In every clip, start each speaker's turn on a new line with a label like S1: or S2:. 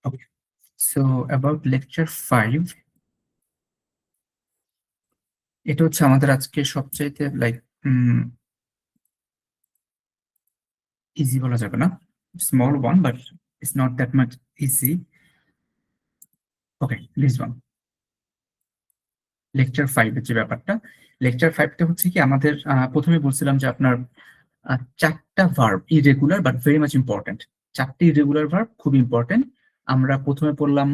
S1: Okay. So about lecture 5, এটা হচ্ছে আমাদের আজকে সবচাইতে ইজি বলা যাবে না, small one, but it's not that much easy. Okay, this one lecture 5 এর যে ব্যাপারটা, লেকচার 5টা হচ্ছে কি আমাদের প্রথমে বলছিলাম যে আপনার চারটা verb irregular but very much important. চারটি ইরেগুলার ভার্ব খুব ইম্পর্টেন্ট। আমরা প্রথমে পড়লাম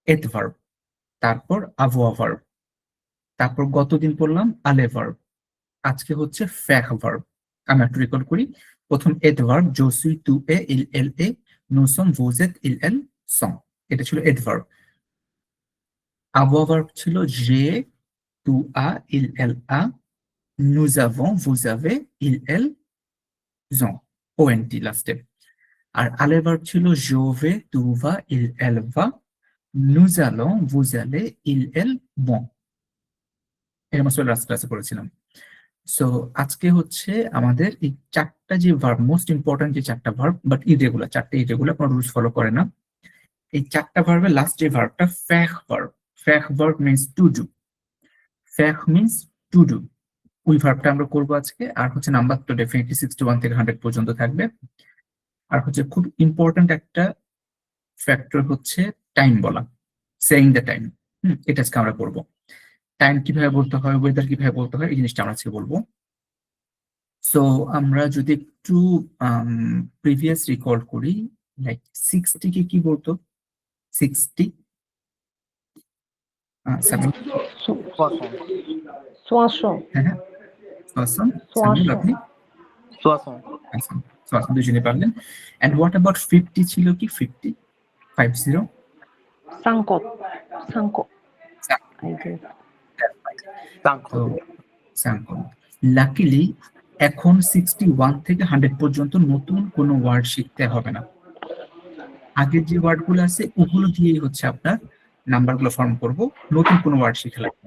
S1: এথ ভার্ব, তারপর আভোয়া ভার্ব, তারপর গতদিন পড়লাম আলে ভার্ব, আজকে হচ্ছে ফ্যাক ভার্ব। আমরা একটু রেকর্ড করি। প্রথম এড ভার্ব, জো সুই তু এ ইল এল এ nous sommes vous êtes il elle sont, এটা ছিল এড ভার্ব। avoir ভার্ব ছিল j'ai tu as il elle a nous avons vous avez il elle ont, ont লাস্টে। আর আলে ভার্ব ছিল je vais tu vas il elle va nous allons vous allez il elle vont। এটা আমরা last ক্লাসে পড়েছিলাম। So আজকে হচ্ছে আমাদের এই চারটা যে ভার্ব, মোস্ট ইম্পর্টেন্ট যে চারটা ভার্ব, বাট ইরেগুলার, চারটা ইরেগুলার, কোনো রুলস ফলো করে না। এই চারটা ভার্বের লাস্ট যে ভার্বটা ফ্যাক ভার্ব। ফ্যাক ভার্ব মিন্স টু ডু। ফ্যাক মিন্স টু ডু। ওই ভার্বটা আমরা করবো আজকে। আর হচ্ছে নাম্বার তো ডেফিনেটলি 61 থেকে 100 পর্যন্ত থাকবে। আর হচ্ছে খুব ইম্পর্টেন্ট একটা ফ্যাক্টর হচ্ছে টাইম বলা, সেইং দ্য টাইম। এটা আজকে আমরা করবো। টাইম কিভাবে বলতে হয়, ওয়েদার কিভাবে বলতে হয়, এই জিনিসটা আমরা আজকে বলবো। সো আমরা যদি একটু প্রিভিয়াস রিকল করি, লাইক 60 কে কি বলতো? 60 হ্যাঁ, সামিউল আপনি দুজনে পারলেন। এন্ড হোয়াট অ্যাবাউট 50 ছিল কি? 50 50
S2: সাংকট
S1: লাকিলি এখন 61 থেকে 100 পর্যন্ত নতুন কোনো ওয়ার্ড শিখতে হবে না। আগের যে ওয়ার্ড গুলো আছে ওগুলো দিয়েই হচ্ছে আপনার নাম্বার গুলো ফর্ম করবো, নতুন কোনো ওয়ার্ড শিখে লাগবে।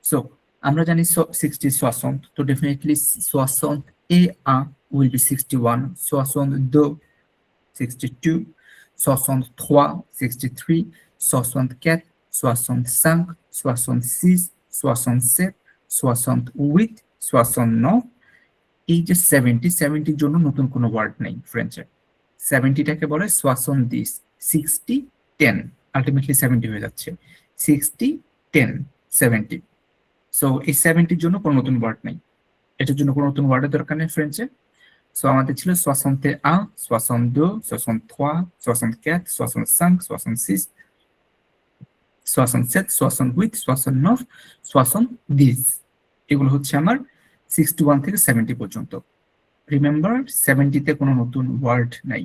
S1: সো আমরা জানি 60 60, তো definitely 60 A a will be 61, 62 62, 63 63, 64 65 66 67 68 69। এই যে 70 70 জন্য নতুন কোনো ওয়ার্ড নেই ফ্রেঞ্চে। 70টাকে বলে 70, 60 10, আলটিমেটলি 70 হয়ে যাচ্ছে। 60 10 70। সো এই 70 জন্য কোনো নতুন ওয়ার্ড নেই, এটার জন্য কোনো নতুন ওয়ার্ডের দরকার নেই ফ্রেঞ্চে। সো আমাদের ছিল 61 62 63 64 65 66 67 68 69 70। এগুলো হচ্ছে আমার 61 থেকে 70 পর্যন্ত। রিমেম্বার 70তে কোনো নতুন ওয়ার্ড নাই।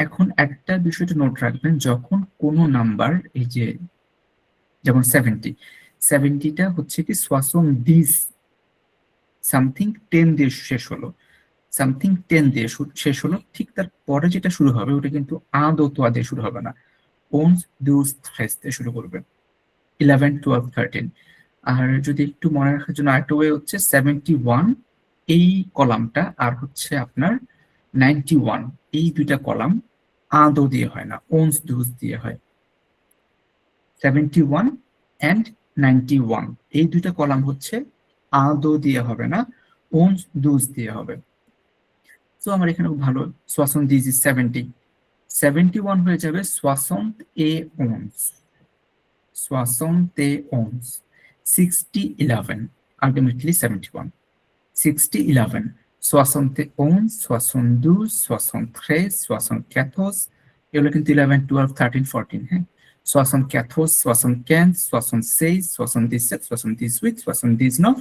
S1: এখন একটা বিষয়টা নোট রাখবেন, যখন কোনো নাম্বার এই যে যেমন 70টা হচ্ছে কি 70 সামথিং 10 দিয়ে শেষ হলো, সামথিং 10 দিয়ে শেষ হলো, ঠিক তার পরে যেটা শুরু হবে ওটা কিন্তু আদৌ তো দিয়ে শুরু হবে না, ওনস দুস থ্রেস দিয়ে শুরু করবে। 11 12 13। আর যদি একটু মনে রাখার জন্য আরেকটা ওয়ে হচ্ছে 71 এই কলামটা আর হচ্ছে আপনার 91 এই দুইটা কলাম আদৌ দিয়ে হয় না, ওনস দুস দিয়ে হয়। 71 and 91 এই দুইটা কলাম হচ্ছে আদৌ দিয়ে হবে না, ওনস দুস দিয়ে হবে। তো আমার এখানে ভালো 70 is 70, 71 হয়ে যাবে 71 71, 60 11, ultimately 71, 60 11, 71 72 73 74, এগুলো কিন্তু 11 12 13 14, হ্যাঁ, 74 75 76 77 78 79।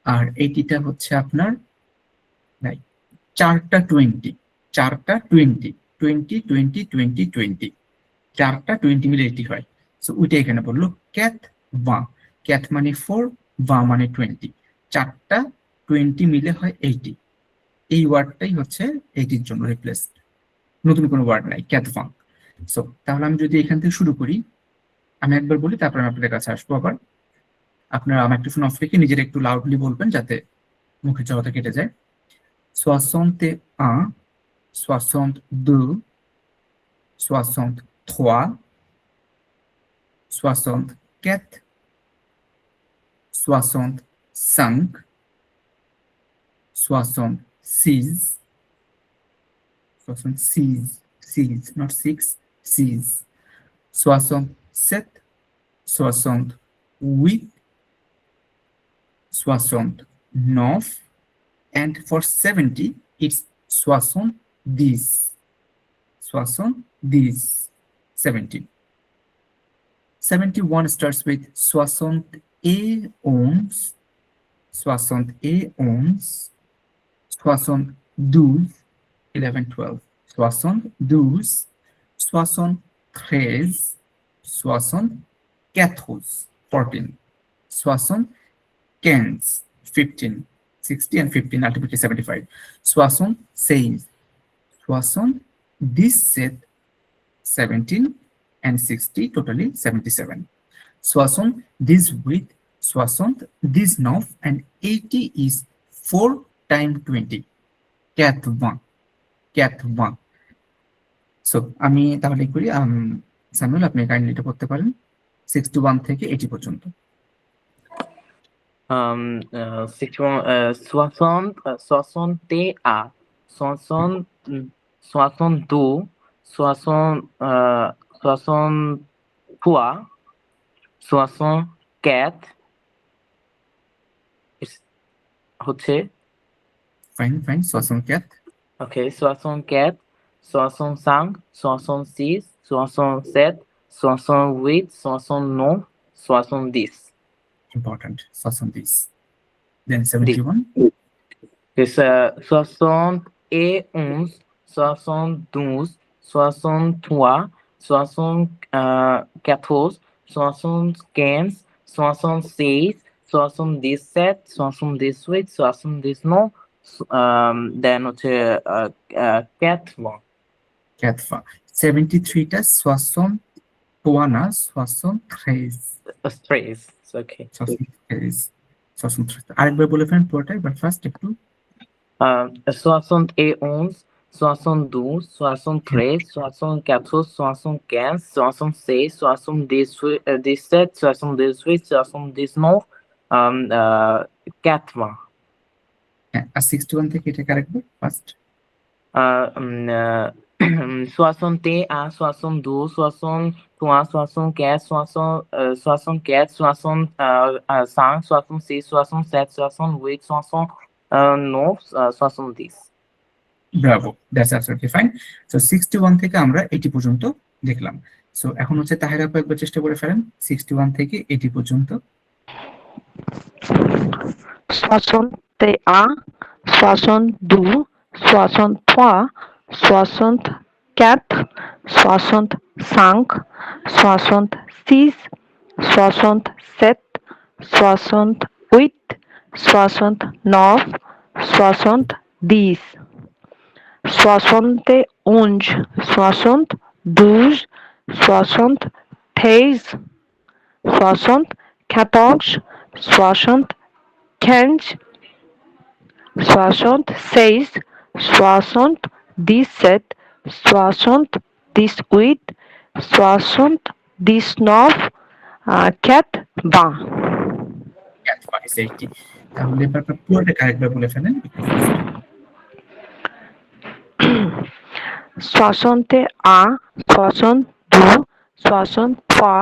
S1: আর এইটা হচ্ছে আপনার চারটা 20, চারটা 20 20 20 20 20, চারটা 20 মিলে 80 হয়। সো ওইটা এখানে বললো ক্যাথ ওয়া, ক্যাথ মানে 4, ওয়া মানে 20, চারটা 20 মিলে হয় 80। এই ওয়ার্ডটাই হচ্ছে 80 জন্য রিপ্লেস, নতুন কোনো ওয়ার্ড নাই, ক্যাথ ওয়া। সো তাহলে আমি যদি এখান থেকে শুরু করি, আমি একবার বলি তারপর আমি আপনাদের কাছে আসবো আবার। আপনারা মাইক্রোফোন অফ রেখে নিজের একটু লাউডলি বলবেন যাতে মুখের জড়তা কেটে যায়। 61 62, 63, 64, 65, 66, 66, 6, not 6, 6, 67, 68, 69, and for 70, it's 70, 70. 71 starts with 71, 71, 72, 11, 12, 72, 73, 74, 14, 75, 15, 60 and 15, ultimately 75, 76, 77, 17 and 60, totally 77. 78, 79 and 80 is 4 times 20. 81. So আমি তাহলে করি, সামুয়েল আপনি কাইন্ডলি এটা করতে পারেন 61 থেকে 80 পর্যন্ত।
S3: 61, 60, 61, 62, 63, 64 হচ্ছে
S1: fine 64,
S3: OK, 64, 65, 66, 67, 68, 69, 70.
S1: important 70. Then 71,
S3: C'est 71, 72, 63, 74, 75, 66, 77, 78, 79, then হচ্ছে 81.
S1: 73 টা 63 না 73,
S3: Strays, it's OK.
S1: 63 আরেকবার বলে ফেলেন পুরোটা, এবার ফার্স্ট একটু
S3: 71, 72, 73, 74, 75, 66, 77, 78, 79, 80.
S1: হ্যাঁ, আর 61 থেকে এটা আরেকবার first
S3: 61, 62, 63, 64, 64, 65, 66, 67, 68, 69, 70.
S1: Bravo, that's absolutely fine. So 61 থেকে আমরা 80 পর্যন্ত দেখলাম। সো এখন হচ্ছে তাহের আপু একবার চেষ্টা করে ফেলেন 61 থেকে 80 পর্যন্ত।
S2: 61, 62, 63, 64, 65, 66, 67, 68, 69, 70. 71, 72, 73, 74, 75, 76, 77, 78, 79, 80.
S1: তাহলে এবার পুরোটা আরেকবার বলে ফেলেন।
S2: 61, 62, 63,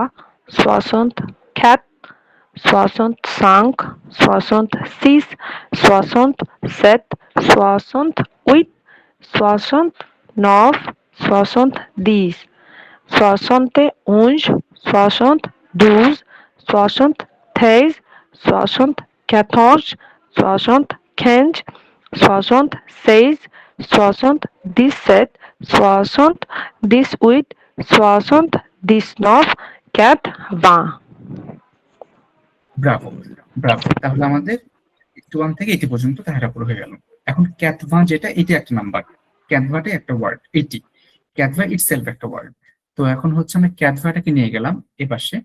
S2: 64, 65, 66, 67, 68, 69, 70. 71, 72, 73, 74, 75, 76, 77, 78, 79, 80.
S1: ব্রাভো ব্রাভো, তাহলে আমাদের 61 থেকে 80 পর্যন্ত তাহেরা পুরো হয়ে গেল। এখন ক্যাথভা যেটা, এটা একটা নাম্বার, ক্যাথভাটা একটা ওয়ার্ড, 80, ক্যাথভা ইটসেলফ একটা ওয়ার্ড। তো এখন হচ্ছে আমরা ক্যাথভাটাকে নিয়ে গেলাম এপাশে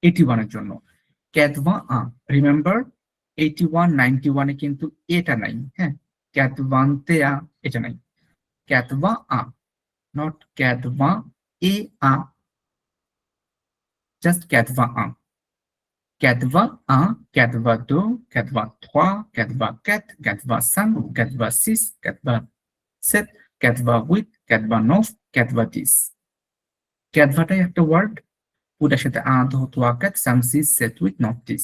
S1: 81 এর জন্য। ক্যাথভা রিমেম্বার 81, 91 এ কিন্তু এটা নাই, হ্যাঁ, ক্যাথভান্তে এটা নাই। ক্যাতবা আ, not ক্যাতবা এ আ, just ক্যাতবা আ। ক্যাতবা আ, ক্যাতবা দো, ক্যাতবা trois, ক্যাতবা quatre, ক্যাতবা cinq, ক্যাতবা six, ক্যাতবা sept, ক্যাতবা huit, ক্যাতবা neuf, ক্যাতবা dix। ক্যাতবাটাই একটা ওয়ার্ড, ওটার সাথে আ দো trois quatre cinq six sept huit neuf dix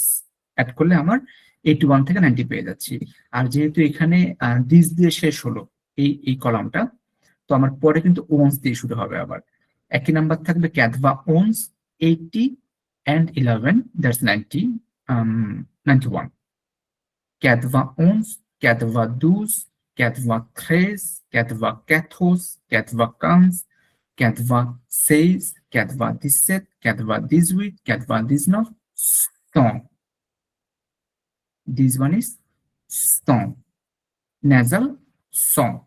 S1: add করলে আমার 81 থেকে 90 পেয়ে যাচ্ছি। আর যেহেতু এখানে দিস দিয়ে শেষ হলো এই কলামটা, তো আমার পরে কিন্তু ওনস দিয়ে শুরু হবে আবার। একই নাম্বার থাকবে ক্যাতবা ওনস 80 and 11, that's 90, 91. Quatre-vingt onze, quatre-vingt douze, quatre-vingt treize, quatre-vingt quatorze, quatre-vingt quinze, quatre-vingt seize, quatre-vingt dix-sept, quatre-vingt dix-huit, quatre-vingt dix-neuf, 100. This one is 100. Nasal 100.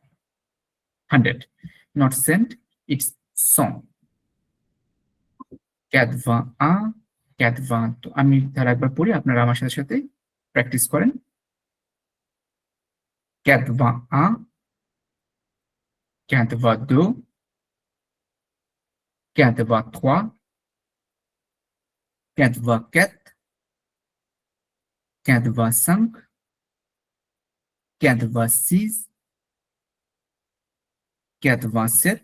S1: 100. Not cent, it's 100. quatre-vingt-un, quatre-vingt, আমি তার একবার পড়ি, আপনারা আমার সাথে সাথে প্র্যাকটিস করেন। quatre-vingt-un, quatre-vingt-deux, quatre-vingt-trois, quatre-vingt-quatre, quatre-vingt-cinq, quatre-vingt-six, quatre-vingt-sept,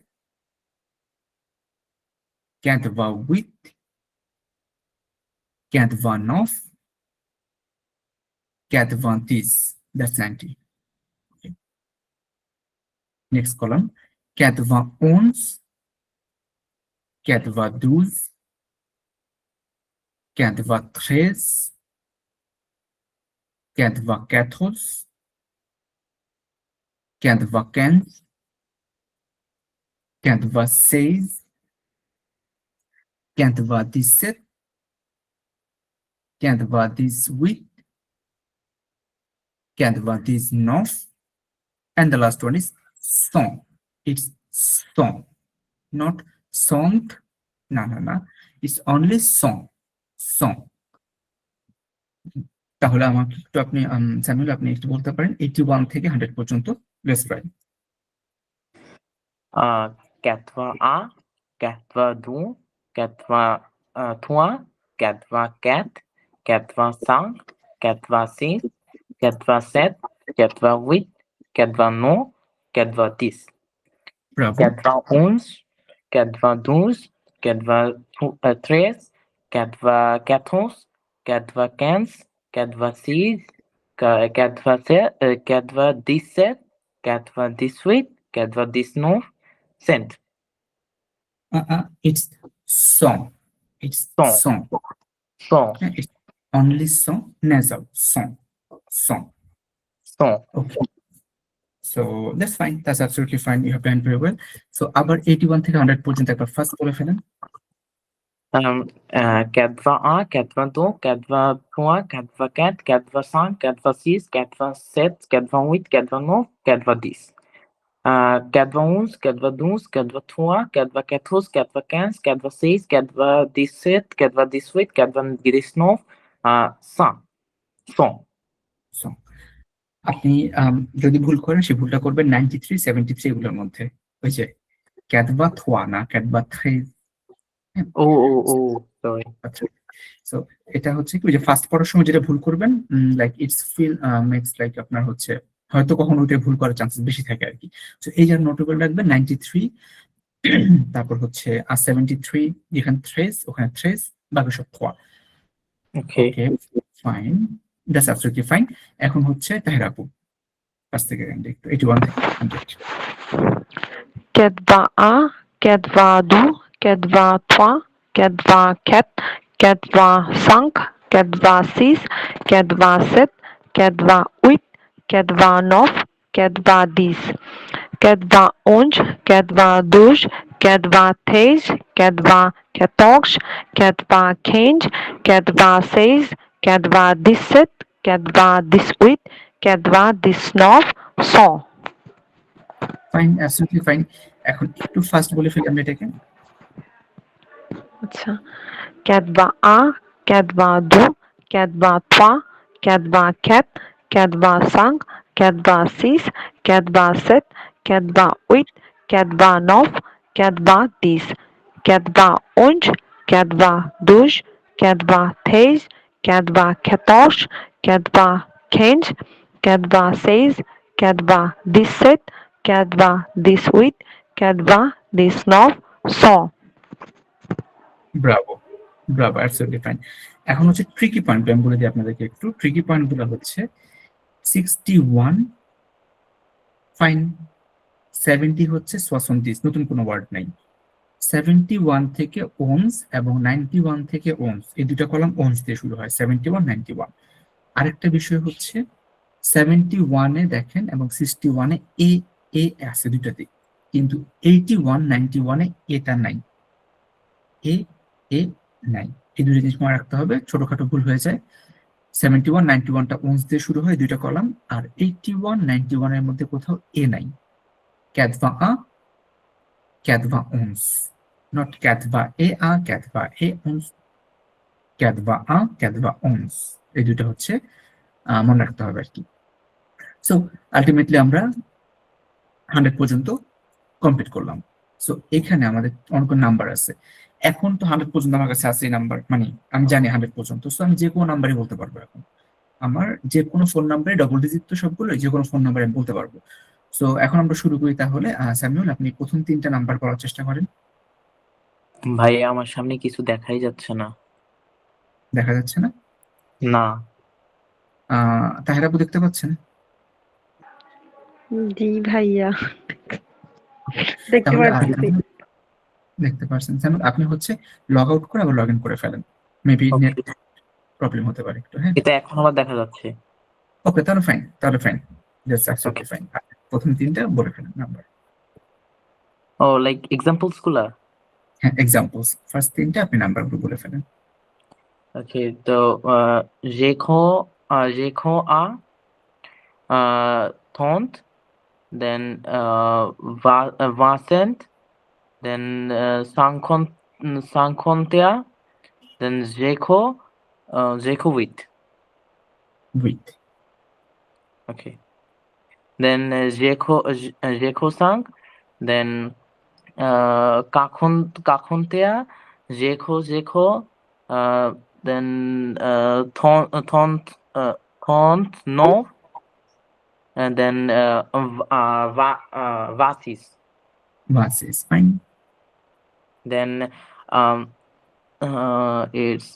S1: quatre-vingt-huit, quatre-vingt-neuf, quatre-vingt-dix. That's 90. Okay. Next column. Quatre-vingt-onze, quatre-vingt-douze, quatre-vingt-treize, quatre-vingt-quatorze, quatre-vingt-quinze, quatre-vingt-seize, quatre-vingt-dix-sept, quatre-vingt-dix-huit, quatre-vingt-dix-neuf, and the last one is 100. It's 100, not song. No. It's only song. তাহলে আমাকে একটু আপনি Samuel আপনি একটু বলতে পারেন 81 থেকে 100 পর্যন্ত let's try.
S3: quatre-vingt-un, quatre-vingt-deux, quatre-vingt-trois, quatre-vingt-quatre, quatre-vingt-cinq, quatre-vingt-six, quatre-vingt-sept, quatre-vingt-huit, quatre-vingt-neuf, quatre-vingt-dix,
S1: Bravo.
S3: quatre-vingt-onze, quatre-vingt-douze, quatre-vingt-treize, quatre-vingt-quatorze, quatre-vingt-quinze, quatre-vingt-six, quatre-vingt-sept, quatre-vingt-dix-sept, quatre-vingt-dix-huit, quatre-vingt-dix-neuf, cent.
S1: It's song. It's
S3: Song.
S1: song.
S3: Song.
S1: It's only song. Nasal song. Okay. So that's fine. That's absolutely fine. You have done very well. So আবার 81 থেকে 100 পর্যন্ত একবার first বলে ফেলেন।
S3: quatre-vingt-un, quatre-vingt-deux, quatre-vingt-trois, quatre-vingt-quatre, quatre-vingt-cinq, quatre-vingt-six, quatre-vingt-sept, quatre-vingt-huit, quatre-vingt-neuf, quatre-vingt-dix. Quatre-vingt-onze, quatre-vingt-douze, quatre-vingt-trois, quatre-vingt-quatorze, quatre-vingt-quinze, quatre-vingt-seize, quatre-vingt-dix-sept, quatre-vingt-dix-huit, quatre-vingt-dix-neuf, 100.
S1: Song. আপনি যদি ভুল করেন সেই ভুলটা করবেন 93, 73 এগুলোর মধ্যে। ওই যে ক্যাতবা থোয়া না ক্যাতবা থ্রে।
S3: Sorry.
S1: আচ্ছা, সো এটা হচ্ছে কি ওই যে ফার্স্ট পড়ার সময় যেটা ভুল করবেন, like it's feel makes like আপনার হচ্ছে হয়তো কখনো ওইটা ভুল করার চান্সেস বেশি থাকে আর কি। সো এই যে নোটেবল রাখবেন 93, তারপর হচ্ছে 73, যেখানে থ্রেস ওখানে থ্রেস, বাকি সব থোয়া।
S3: Okay.
S1: Okay fine, that's absolutely fine. এখন হচ্ছে তাহের আপু ফার্স্ট থেকে একটু 81 থেকে 100।
S2: quatre-vingt-un, quatre-vingt-deux, quatre-vingt-trois, quatre-vingt-quatre, quatre-vingt-cinq, quatre-vingt-six, quatre-vingt-sept, quatre-vingt-huit, quatre-vingt-neuf, quatre-vingt-dix, quatre-vingt-onze, quatre-vingt-douze, quatre-vingt-treize, quatre-vingt-quatorze, quatre-vingt-quinze, quatre-vingt-seize, quatre-vingt-dix-sept, quatre-vingt-dix-huit, quatre-vingt-dix-neuf, 100.
S1: Fine, absolutely fine. এখন একটু ফাস্ট বলে ফেলি আমরা এটাকে।
S2: আচ্ছা, quatre-vingt-un, quatre-vingt-deux, quatre-vingt-trois, quatre-vingt-quatre, quatre-vingt-cinq, quatre-vingt-six, quatre-vingt-sept, Ketba 8, Ketba 9, Ketba 10, Ketba 11, Ketba 12, Ketba 13, Ketba 14, Ketba 15, Ketba 16, Ketba 17, Ketba 18, Ketba 19, 100.
S1: Bravo, Bravo, absolutely fine. এখন হচ্ছে tricky point আমি বলে দিই আপনাদেরকে একটু। ট্রিকি পয়েন্ট গুলো হচ্ছে 61 ফাইন, 70 হচ্ছে 70, নতুন কোনো ওয়ার্ড নাই। 71 থেকে ওনস এবং 91 থেকে ওনস, এই দুটো কলাম ওনস দিয়ে শুরু হয়, 71 91। আরেকটা বিষয় হচ্ছে 71-এ দেখেন এবং 61-এ এ এ আছে দুটাতে, কিন্তু 81 91-এ এটা নাই, এ এ নাই। এই দুটো জিনিস মনে রাখতে হবে, ছোটখাটো ভুল হয়ে যায়। 71 91টা ওনস দিয়ে শুরু হয় দুইটা কলাম, আর 81 91-এর মধ্যে কোথাও এ নাই। ক্যাদভা আ, ক্যাদভা ওনস, নট ক্যাদভা এ আ, ক্যাদভা এ ওনস, ক্যাদভা আ, ক্যাদভা ওনস। এই দুটো হচ্ছে মনে রাখতে হবে আর কি। সো আলটিমেটলি আমরা 100 পর্যন্ত কমপ্লিট করলাম। সো এখানে আমাদের অনেক নাম্বার আছে। এখন তো 100 পর্যন্ত আমার কাছে আছে নাম্বার, মানে আমি জানি 100 পর্যন্ত, সো আমি যে কোনো নাম্বারই বলতে পারবো এখন। আমার যে কোনো ফোন নাম্বারে, ডবল ডিজিট তো সবগুলো, যে কোনো ফোন নাম্বারে আমি বলতে পারবো। সো এখন আমরা শুরু করি তাহলে। স্যামুয়েল, আপনি প্রথম 3টা নাম্বার বলার চেষ্টা করেন।
S3: ভাই আমার সামনে কিছু দেখাই যাচ্ছে না।
S1: দেখা যাচ্ছে না?
S3: না।
S1: তাহের আপু দেখতে পাচ্ছেন?
S2: জি ভাইয়া, দেখতে
S1: তাহলে
S2: পারতেছি।
S1: দেখতে পাচ্ছেন। স্যামুয়েল, আপনি হচ্ছে লগ আউট করে আবার লগ ইন করে ফেলেন, মেবি
S3: ওকে,
S1: নেট প্রবলেম হতে পারে একটু। হ্যাঁ,
S3: এটা এখন আবার দেখা যাচ্ছে।
S1: ওকে, তাহলে ফাইন, তাহলে fine, that's
S3: okay.
S1: Absolutely fine. প্রথম 3টা বলে ফেলেন নাম্বার।
S3: ও, লাইক এক্সাম্পলস গুলা।
S1: হ্যাঁ, এক্সাম্পলস, ফার্স্ট 3টা আপনি নাম্বারগুলো বলে ফেলেন।
S3: ওকে, তো রেখো, রেখো আ, থন্ট, দেন ভাসেন্ট, দেন সাংখন, সাংখন্তিয়া, দেন রেখো, রেখো উইথ।
S1: উইথ,
S3: ওকে, দেন রেখো, রেখো সাং, দেন কাখন, কাখন্তিয়া, রেখো, রেখো, দেন থন্ট, থন্ট নো, and then vasis.
S1: Versus, fine.
S3: Then um, it's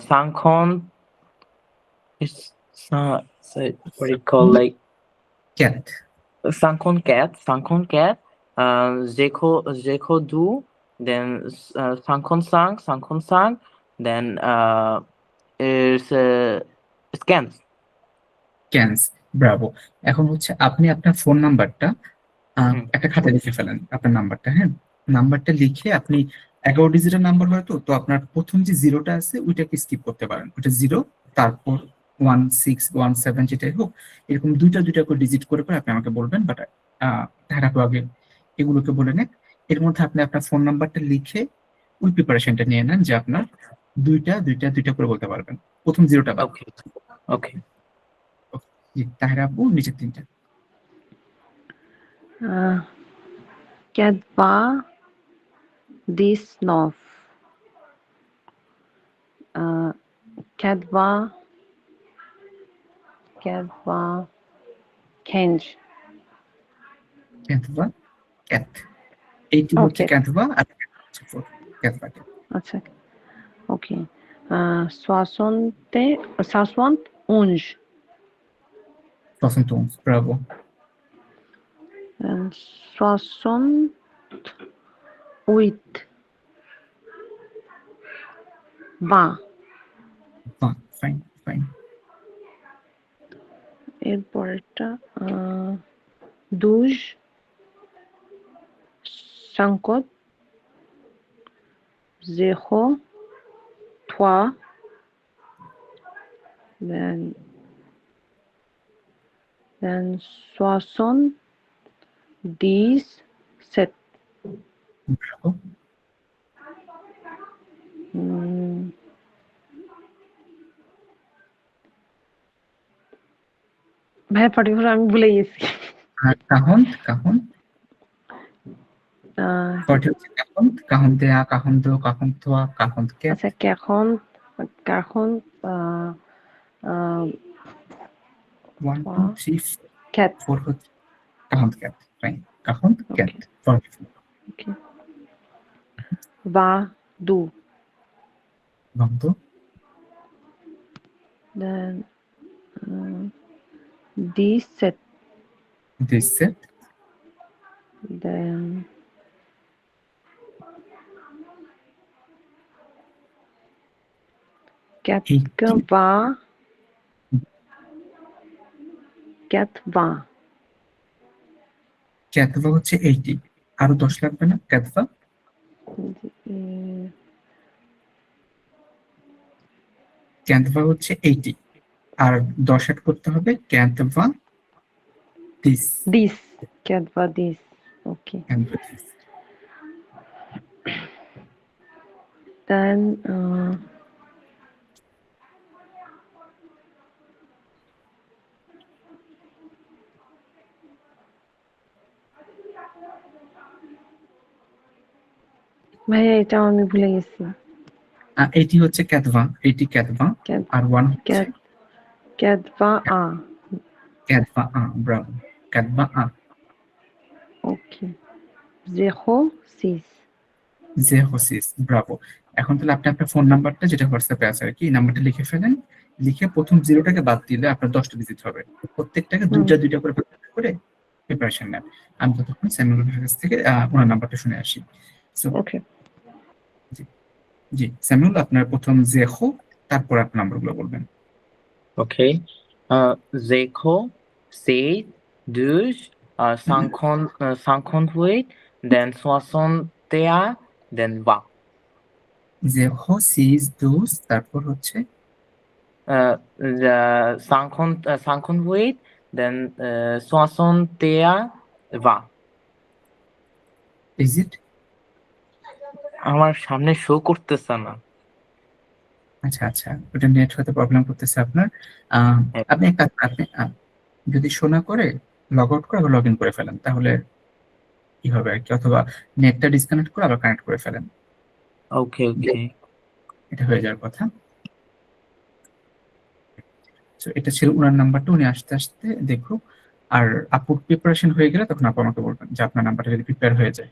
S3: Sankon. It's so what do you call, like
S1: cat,
S3: Sankon cat. Sankon cat. Zeko, Zeko do. Then Sankon sang. Sankon sang. Then is scans.
S1: Cannes, Bravo. এখন হচ্ছে আপনি আপনার phone নাম্বারটা
S3: হুম,
S1: একটা খাতায় লিখে ফেলেন, আপনার নাম্বারটা। হ্যাঁ, নাম্বারটা লিখে আপনি 11 ডিজিটের নাম্বার হয়তো, তো আপনার প্রথম যে জিরোটা আছে ওইটাকে স্কিপ করতে পারেন, ওইটা জিরো, তারপর 1617 যেটাই হোক, এরকম দুইটা দুইটা করে ডিজিট করে করে আপনি আমাকে বলবেন। বাট ধারাপো আগে এগুলোকে বলে নেন। এর মধ্যে আপনি আপনার ফোন নাম্বারটা লিখে ওই প্রিপারেশনটা নিয়ে নেন যে আপনার দুইটা দুইটা দুইটা করে বলতে পারবেন, প্রথম জিরোটা বাদ।
S3: okay, okay.
S1: তাহের আপু নিচের 3টা।
S2: Ketba 19, Ketba, Ketba 15.
S1: ক্যাথভা, ক্যাথ, এইটি হচ্ছে
S2: Okay,
S1: ক্যাথভা আর হচ্ছে ফোর, ক্যাথভা ক্যাথ।
S2: আচ্ছা, okay. 71,
S1: বসন্ত, ব্রাভো,
S2: and 68, বা,
S1: ফাইন ফাইন।
S2: এরপরেরটা 12, cinquante, 03, then 77.
S1: ব্রাভো,
S2: ভাই 44 আমি ভুলে গেছি।
S1: কাহন্ত কাহন্ত
S2: আহ,
S1: 40 হচ্ছে কাহন্ত কাহন্তেয়া কাহন্ত কাহন্তোয়া কাহন্ত কে
S2: আচ্ছা কেখন কাখন
S1: 1 2 3
S2: ক্যাট
S1: 4 হচ্ছে কাহন্ত ক্যাট ফাইন কাহন্ত ক্যাট 44
S2: ওকে বা দু
S1: বন্ধ
S2: দেন দি সেট
S1: দিস সেট
S2: দেন ক্যাট বা ক্যাট বা
S1: ক্যাতভা হচ্ছে 80 আরো 10 লাগবে না ক্যাতভা ক্যান্তভা হচ্ছে 80 আর 10 অ্যাড করতে হবে ক্যান্তভা দিস
S2: দিস ক্যাট বা দিস ওকে
S1: ক্যান্তভা দিস
S2: দেন ভাইয়া এটা আমি ভুলে গেছি
S1: এটি হচ্ছে ক্যাতভা এটি ক্যাতভা
S2: ক্যাট
S1: আর 1 হচ্ছে
S2: ক্যাট ক্যাট বা আ
S1: ক্যাতভা ব্রাভো ক্যাতভা
S2: ওকে জেহো সিস
S1: জেহোসিস ব্রাভো এখন তাহলে আপনি আপনার ফোন নাম্বারটা যেটা হোয়াটসঅ্যাপে আছে আর কি নাম্বারটা লিখে ফেলেন লিখে প্রথম 0টাকে বাদ দিলে আপনার 10টা ডিজিট হবে প্রত্যেকটাকে দুইটা করে করে প্রিপারেশন নেন আমি ততক্ষণ স্যামুয়েলের কাছ থেকে ওনার নাম্বারটা শুনে আসি সো
S2: ওকে
S1: জি স্যামুয়েল আপনার প্রথম জেহো তারপর আপনার নাম্বারগুলো বলবেন
S3: Okay. Zeko, seis, deux, 58, then 61, then 20.
S1: জেহো সিজ দুস তারপর হচ্ছে
S3: The 58, then 61, 20.
S1: ইজ ইট
S3: আমার সামনে শো করতেছে না।
S1: আচ্ছা আচ্ছা ওটা নেট হতে প্রবলেম করতেছে আপনার আপনি এক কাজ আপনি যদি শোনা করে লগ আউট করে আবার লগ ইন করে ফেলেন তাহলে কি হবে আর কি অথবা নেটটা ডিসকানেক্ট করে আবার কানেক্ট করে ফেলেন
S3: Okay, okay.
S1: এটা হয়ে যাওয়ার কথা তো এটা ছিল ওনার নাম্বারটা উনি আস্তে আস্তে দেখুক আর আপুর প্রিপারেশন হয়ে গেলে তখন আপু আমাকে বলবেন যে আপনার নাম্বারটা যদি প্রিপেয়ার হয়ে যায়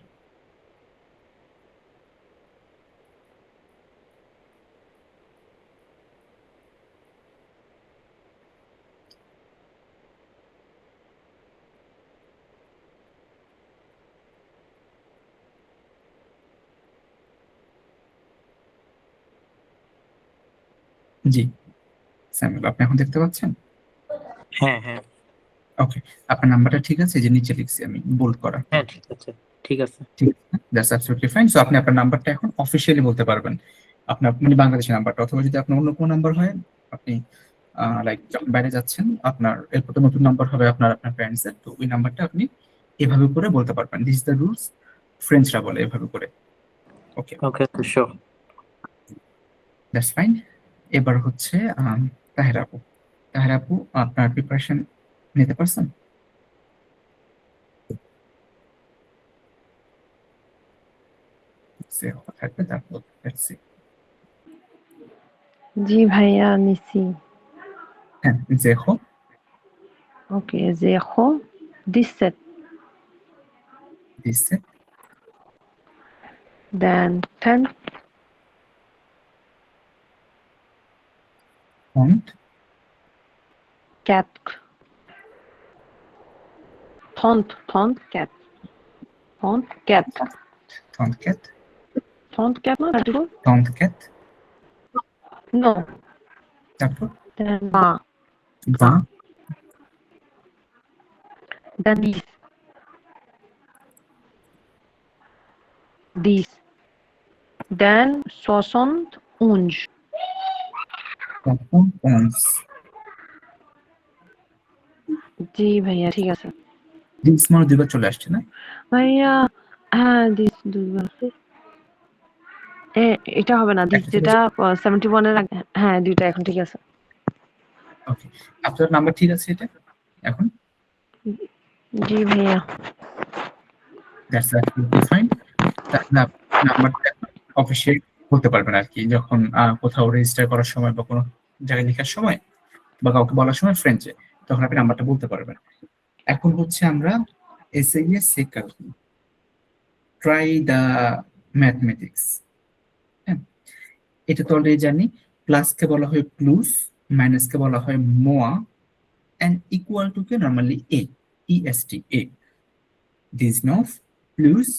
S1: জি স্যামুয়েল আপনি এখন দেখতে পাচ্ছেন
S3: হ্যাঁ হ্যাঁ
S1: ওকে আপনার নাম্বারটা ঠিক আছে যে নিচে লিখছি আমি বোল্ড করা
S3: হ্যাঁ ঠিক আছে ঠিক আছে
S1: ঠিক আছে দ্যাটস অ্যাবসলিউটলি ফাইন সো আপনি আপনার নাম্বারটা এখন অফিশিয়ালি বলতে পারবেন আপনার মানে বাংলাদেশের নাম্বারটা অথবা যদি আপনার অন্য কোনো নাম্বার হয় আপনি লাইক যখন বাইরে যাচ্ছেন আপনার এরপর তো নতুন নাম্বার হবে আপনার প্যারেন্টসের তো ওই নাম্বারটা আপনি এভাবে করে বলতে পারবেন দিস ইজ দ্য রুলস ফ্রেঞ্চরা বলে এভাবে করে ওকে
S3: ওকে শিওর
S1: দ্যাটস ফাইন এবার হচ্ছে তাহের আপু আপনার প্রিপারেশন নিতে পারছেন থাকবে তারপর লেটস সি
S2: জি ভাইয়া নিছি
S1: হ্যাঁ জেহো
S2: ওকে জেহো দিসেট
S1: দিছে
S2: দেন টেন
S1: ফন্ট
S2: ক্যাট ফন্ট ক্যাট ফন্ট ক্যাট
S1: টনক্যাট
S2: ফন্ট ক্যাট না
S1: টনক্যাট
S2: নো
S1: তারপর
S2: দেন বা
S1: বা
S2: দেন dies দেন 71
S1: তখন পন্স
S2: জি ভাইয়া ঠিক আছে
S1: দিস মানে দুইবার চলে আসছে না
S2: ভাইয়া হ্যাঁ দিস দুইবার এটা হবে না দিস
S1: একটা
S2: যেটা 71 এর আগে হ্যাঁ দুইটা এখন ঠিক আছে
S1: ওকে আপনার নাম্বার ঠিক আছে এটা এখন
S2: জি ভাইয়া।
S1: That's absolutely fine. তাহলে নাম্বারটা অফিসিয়াল বলতে পারবেন আর কি, যখন কোথাও রেজিস্টার করার সময় বা কোনো জায়গায় লেখার সময় বা কাউকে বলার সময় ফ্রেঞ্চে, তখন আপনি নাম্বারটা বলতে পারবেন। এখন হচ্ছে আমরা এসএইএ সেকাল ট্রাই দ্য ম্যাথমেটিক্স। হ্যাঁ, এটা তো অলরেডি জানি। প্লাসকে বলা হয় প্লুস, মাইনাসকে বলা হয় মোয়া, and equal to কে normally a, est a, this নফ প্লুস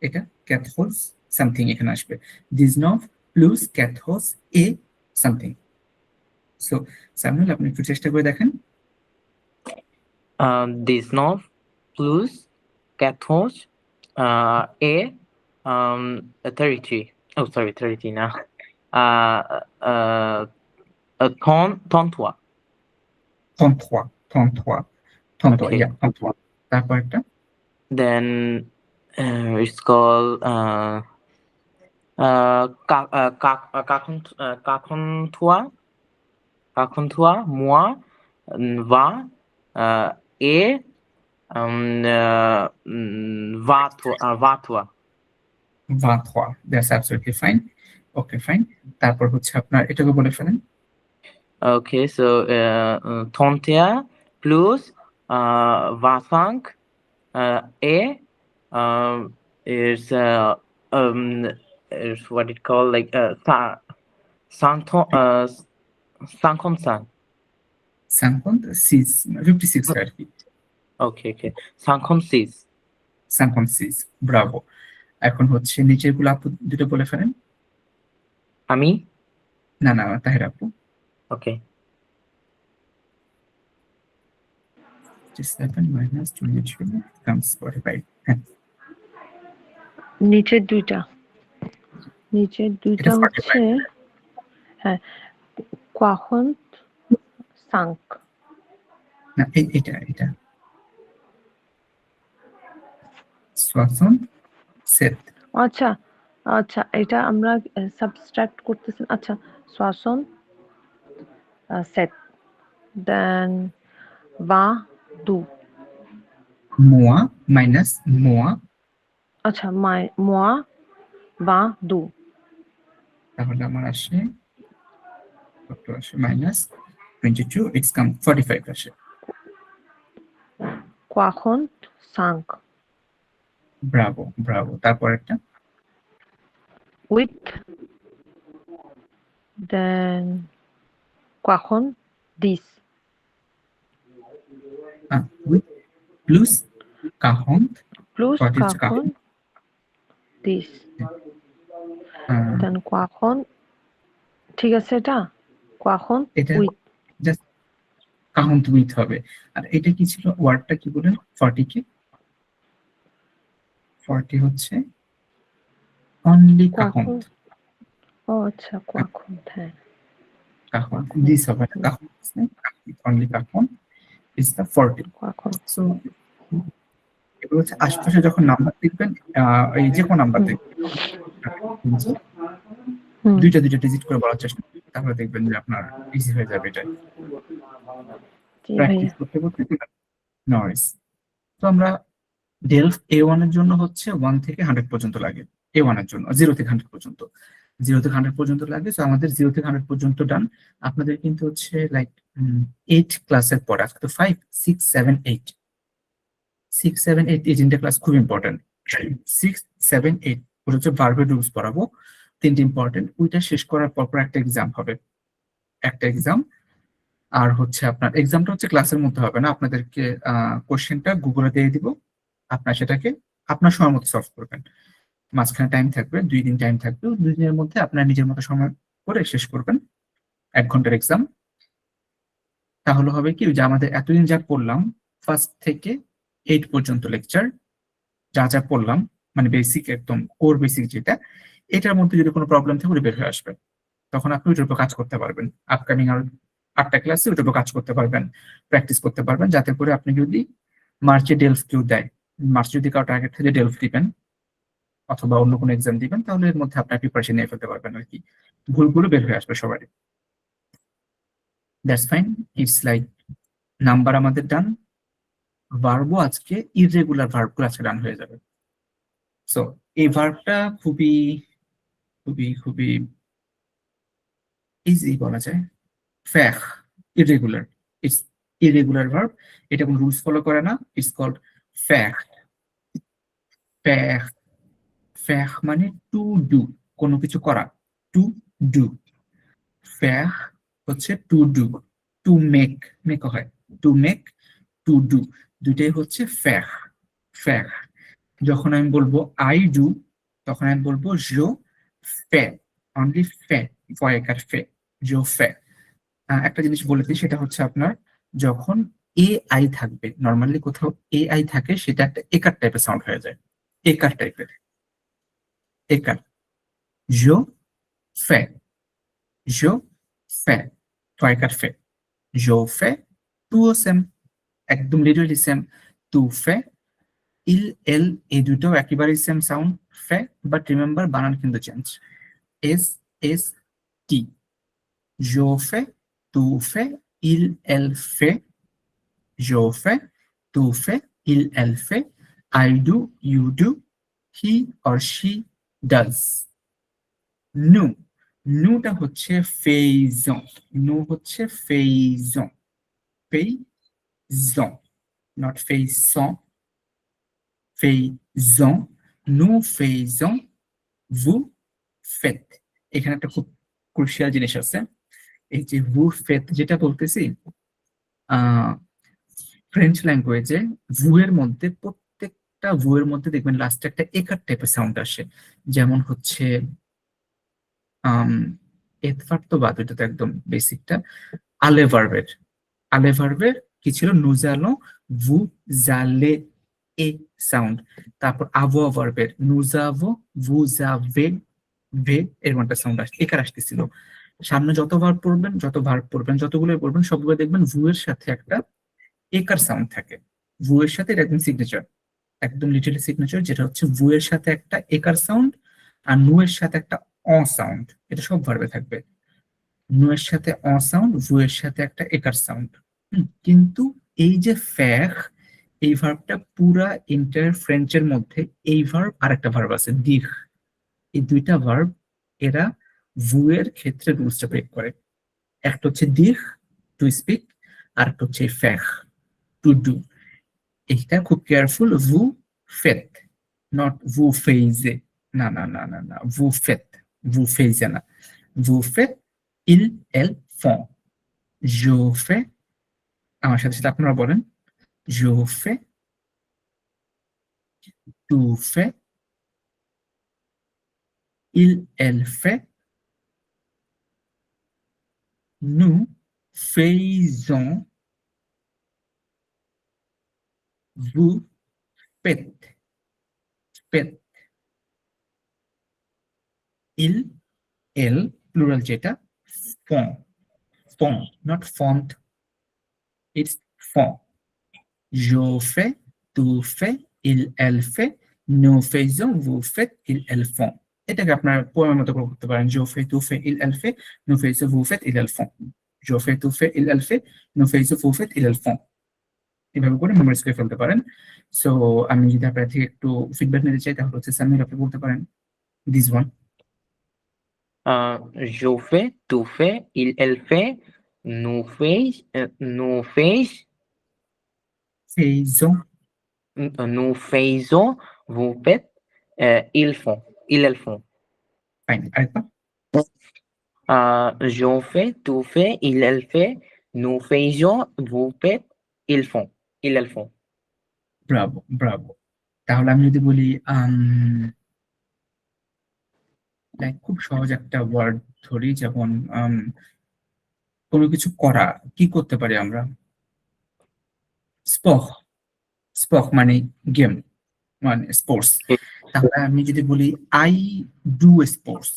S1: এটা ক্যাথোস সামথিং এখানে আসবে, this নফ প্লুস ক্যাথোস a সামথিং। সো সামুয়েল আপনি একটু চেষ্টা করে দেখেন।
S3: This nov plus cathos A 33. Oh, sorry, 33 now. Ton 3.
S1: 33 33 33,
S3: Okay.
S1: yeah 33। তারপর একটা
S3: Then it's called Kakontua moi va e vatua.
S1: 23, that's absolutely fine. Okay fine. তারপর হচ্ছে আপনার এটাকে বলে ফেলেন।
S3: Okay, so tontea plus vasank e is is what it called like santon 55.
S1: 56 আর কি,
S3: Okay. 56.
S1: 56, Bravo. এখন হচ্ছে নিচের গুলো আপু দুটো বলে ফেলেন।
S3: Ami?
S1: না তাহের আপু।
S3: Okay.
S1: 57 minus 22 becomes 45। হ্যাঁ,
S2: নিচের দুইটা
S1: এটা 45।
S2: হচ্ছে হ্যাঁ কখন সাঙ্ক।
S1: না এটা শ্বাসন সেট।
S2: আচ্ছা এটা আমরা সাবস্ট্রাক্ট করতেছেন। আচ্ছা শ্বাসন সেট দেন va du।
S1: মোয়া মাইনাস মোয়া,
S2: আচ্ছা moi va du।
S1: তাহলে আমার আসে কত আসে, মাইনাস 22, ইটস কাম 45 আসে।
S2: কখন সাঙ্ক
S1: ব্রাভো। তারপর একটা
S2: with then কখন this
S1: with plus cajon,
S2: plus
S1: what is
S2: কখন this then কখন, ঠিক আছে এটা কখন
S1: এটা
S2: with
S1: জাস্ট কাহন উইথ হবে। আর এটা কি ছিল, ওয়ার্ডটা কি বলেন? 40 কে 40 হচ্ছে অনলি কাহন।
S2: কখন। ও আচ্ছা কখন, হ্যাঁ
S1: কাহন দিস হবে না, কাহন অনলি কাহন ইজ দ্য 40।
S2: কখন।
S1: সো এগুলো হচ্ছে আশপাশে যখন নাম্বার দেখবেন, এই যে কোন নাম্বার দেখবেন দুইটা ডিজিট করে বলার চেষ্টা করবেন, তাহলে দেখবেন যে আপনার ইজি হয়ে যাবে। এটা
S2: জি
S1: প্র্যাকটিস
S2: ভাইয়া।
S1: করতে নয়েস। তো আমরা ডেলফ A1 এর জন্য হচ্ছে 1 থেকে 100 পর্যন্ত লাগে। A1 এর জন্য 0 থেকে 100 পর্যন্ত, 0 থেকে 100 পর্যন্ত লাগে। তো আমাদের 0 থেকে 100 পর্যন্ত ডান। আপনাদের কিন্তু হচ্ছে লাইক 8 ক্লাসের পর, আজকে তো 5 6 7 8 6 7 8 এই তিনটা ক্লাস খুব ইম্পর্টেন্ট। 6 7 8 ওটা হচ্ছে ভার্বের রুলস পড়াবো, তিনটি ইম্পর্টেন্ট। ওইটা শেষ করার পর একটা এক্সাম হবে, একটা এক্সাম। আর হচ্ছে আপনার এক্সামটা হচ্ছে ক্লাসের মধ্যে হবে না, আপনাদেরকে কোশ্চেনটা গুগলে দিয়ে দিব, আপনার সেটাকে আপনার সময় মতো সলভ করবেন। মাঝখানে টাইম থাকবে, 2 দিন টাইম থাকবে, 2 দিনের মধ্যে আপনার নিজের মতো সময় করে শেষ করবেন। 1 ঘন্টার এক্সাম। তাহলে হবে কি, যে আমাদের এতদিন যা পড়লাম, ফার্স্ট থেকে 8 পর্যন্ত লেকচার যা পড়লাম, মানে বেসিক একদম কোর বেসিক যেটা, এটার মধ্যে যদি কোনো প্রবলেম থাকে ওটা বের হয়ে আসবে, তখন আপনি ওইটার উপর কাজ করতে পারবেন। আপকামিং আর 8টা ক্লাসে ওইটার উপর কাজ করতে পারবেন, প্র্যাকটিস করতে পারবেন, যাতে করে আপনি যদি মার্চে ডেলফ কেউ দেয়, মার্চ যদি কারো টার্গেট থেকে ডেলফ দিবেন অথবা অন্য কোনো এক্সাম দিবেন, তাহলে এর মধ্যে আপনার প্রিপারেশন নিয়ে ফেলতে পারবেন আর কি, ভুলগুলো বের হয়ে আসবে সবারই। That's fine, it's like number আমাদের ডান, ভার্বও আজকে ইররেগুলার ভার্বগুলো আজকে রান হয়ে যাবে। সো এই ভার্বটা খুবই খুবই খুবই ইজি বলা যায়। ফ্যাখ, ইরেগুলার, ইটস ইরেগুলার ভার্ব, এটা কোনো রুলস ফলো করে না, ইটস কল্ড ফ্যাখ। ফ্যাখ, ফ্যাখ মানে টু ডু, কোনো কিছু করা, টু ডু। ফ্যাখ হচ্ছে to do, to make, make হয়, টু মেক, টু ডু, দুইটাই হচ্ছে ফ্যাখ। ফ্যাখ, যখন আমি বলবো আই ডু, তখন আমি বলবো জো ফে, অনলি ফে, ফয়েকার ফে, জো ফে। একটা জিনিস বলে দিই, সেটা হচ্ছে আপনার যখন এ আই থাকবে, নর্মালি কোথাও এ আই থাকে, সেটা একটা একার টাইপের সাউন্ড হয়ে যায়, একার টাইপের, একার। জো ফে, জো ফে, ফয়েকার ফে, জো ফে, তুও সেম, একদম লিটারালি সেম, তু ফে, ইল এল, এই দুটোও একেবারেই সেম সাউন্ড, ফে, বাট রিমেম্বার বানান কিন্তু চেঞ্জ, এস এস টি, জো ফে, তু ফে, ইল এল ফে, je fais, tu fais, elle fait, I do, you do, he or she does. Nu, নুটা হচ্ছে ফেইজন, নু হচ্ছে ফেইজন, ফেইজন, not ফেইসন, ফেইজন, nous faisons, vous faites। এখানে একটা খুব ক্রুশিয়াল জিনিস আছে, এই যে vous faites যেটা বলতেছি, ফ্রেঞ্চ ল্যাঙ্গুয়েজে ভু এর মধ্যে, প্রত্যেকটা ভু এর মধ্যে দেখবেন লাস্টে একটা একার টাইপের সাউন্ড আসে। যেমন হচ্ছে এডভার্ব তো বাদ, এটা তো একদম বেসিকটা। আলে ভার্বের, আলে ভার্বের কি ছিল, নুজালো, ভু জালে, এ সাউন্ড। তারপর আভো ভার্বের নুজাভো, ভু জাভে, ভে, এরকম একটা সাউন্ড একার আসতেছিল। সামনে যত ভার্ব পড়বেন, যত ভার্ব পড়বেন, যতগুলো পড়বেন, সবগুলো দেখবেন ভু এর সাথে একটা একার সাউন্ড থাকে। ভু এর সাথে এটা একদম সিগনেচার, একদম লিটারালি সিগনেচার, যেটা হচ্ছে ভু এর সাথে একটা একার সাউন্ড, আর নু এর সাথে একটা অ সাউন্ড, এটা সব ভার্বে থাকবে। নু এর সাথে অ সাউন্ড, ভু এর সাথে একটা একার সাউন্ড। কিন্তু এই যে ফ্যাখ, এই ভার্বটা পুরা ইন্টার ফ্রেঞ্চের মধ্যে, এই ভার্ব আর একটা ভার্ব আছে দিখ, এই দুইটা ভার্ব এরা ভু এর ক্ষেত্রে রুলসটা ব্রেক করে। একটা হচ্ছে দিখ, টু স্পিক, আর একটা হচ্ছে ফ্যাখ, টু ডু। এটা খুব কেয়ারফুল, ভু ফেত, নট ভু ফেইজে, না না না না না, ভু ফেত, ভু ফেইজে না, ভু ফেত, ইল এল ফন, জো ফে, আমার সাথে সাথে আপনারা বলেন, জো ফে, তু ফে, ইল এল ফে, নু ফেইজন, ভু ফেত, ফেত, ইল এল প্লুরাল যেটা, ফন, ফন, নট ফন্ট, ইটস ফন। Je fais, tu fais, il, elle fait, nous faisons, vous faites, ils, elles font। এটাকে আপনার পোয়েমের মতো করে করতে পারেন, je fais, tu fais, il, elle fait, nous faisons, vous faites, ils, elles font। je fais, tu fais, il, elle fait, nous faisons, vous faites, ils, elles font। এভাবে করে memorise করে ফেলতে পারেন। সো আমি যদি আপনার থেকে একটু ফিডব্যাক নিতে চাই, তাহলে হচ্ছে সামির আপনি বলতে পারেন this one.
S3: Je fais, tu fais, il, elle fait, nous
S1: faisons,
S3: nous faisons, vous faites, ils font, ils, elles font.
S1: Fine, আরেকটা।
S3: Je fais, tu fais, il, elle fait, nous faisons, vous faites, ils font, ils, elles font.
S1: Bravo Bravo. তাহলে আমি যদি বলি like খুব সহজ একটা word ধরি, যেমন কোনো কিছু করা, কি করতে পারি আমরা, স্পোক, স্পোক মানে গেম, মানে স্পোর্টস। তাহলে আমি যদি বলি I do sports,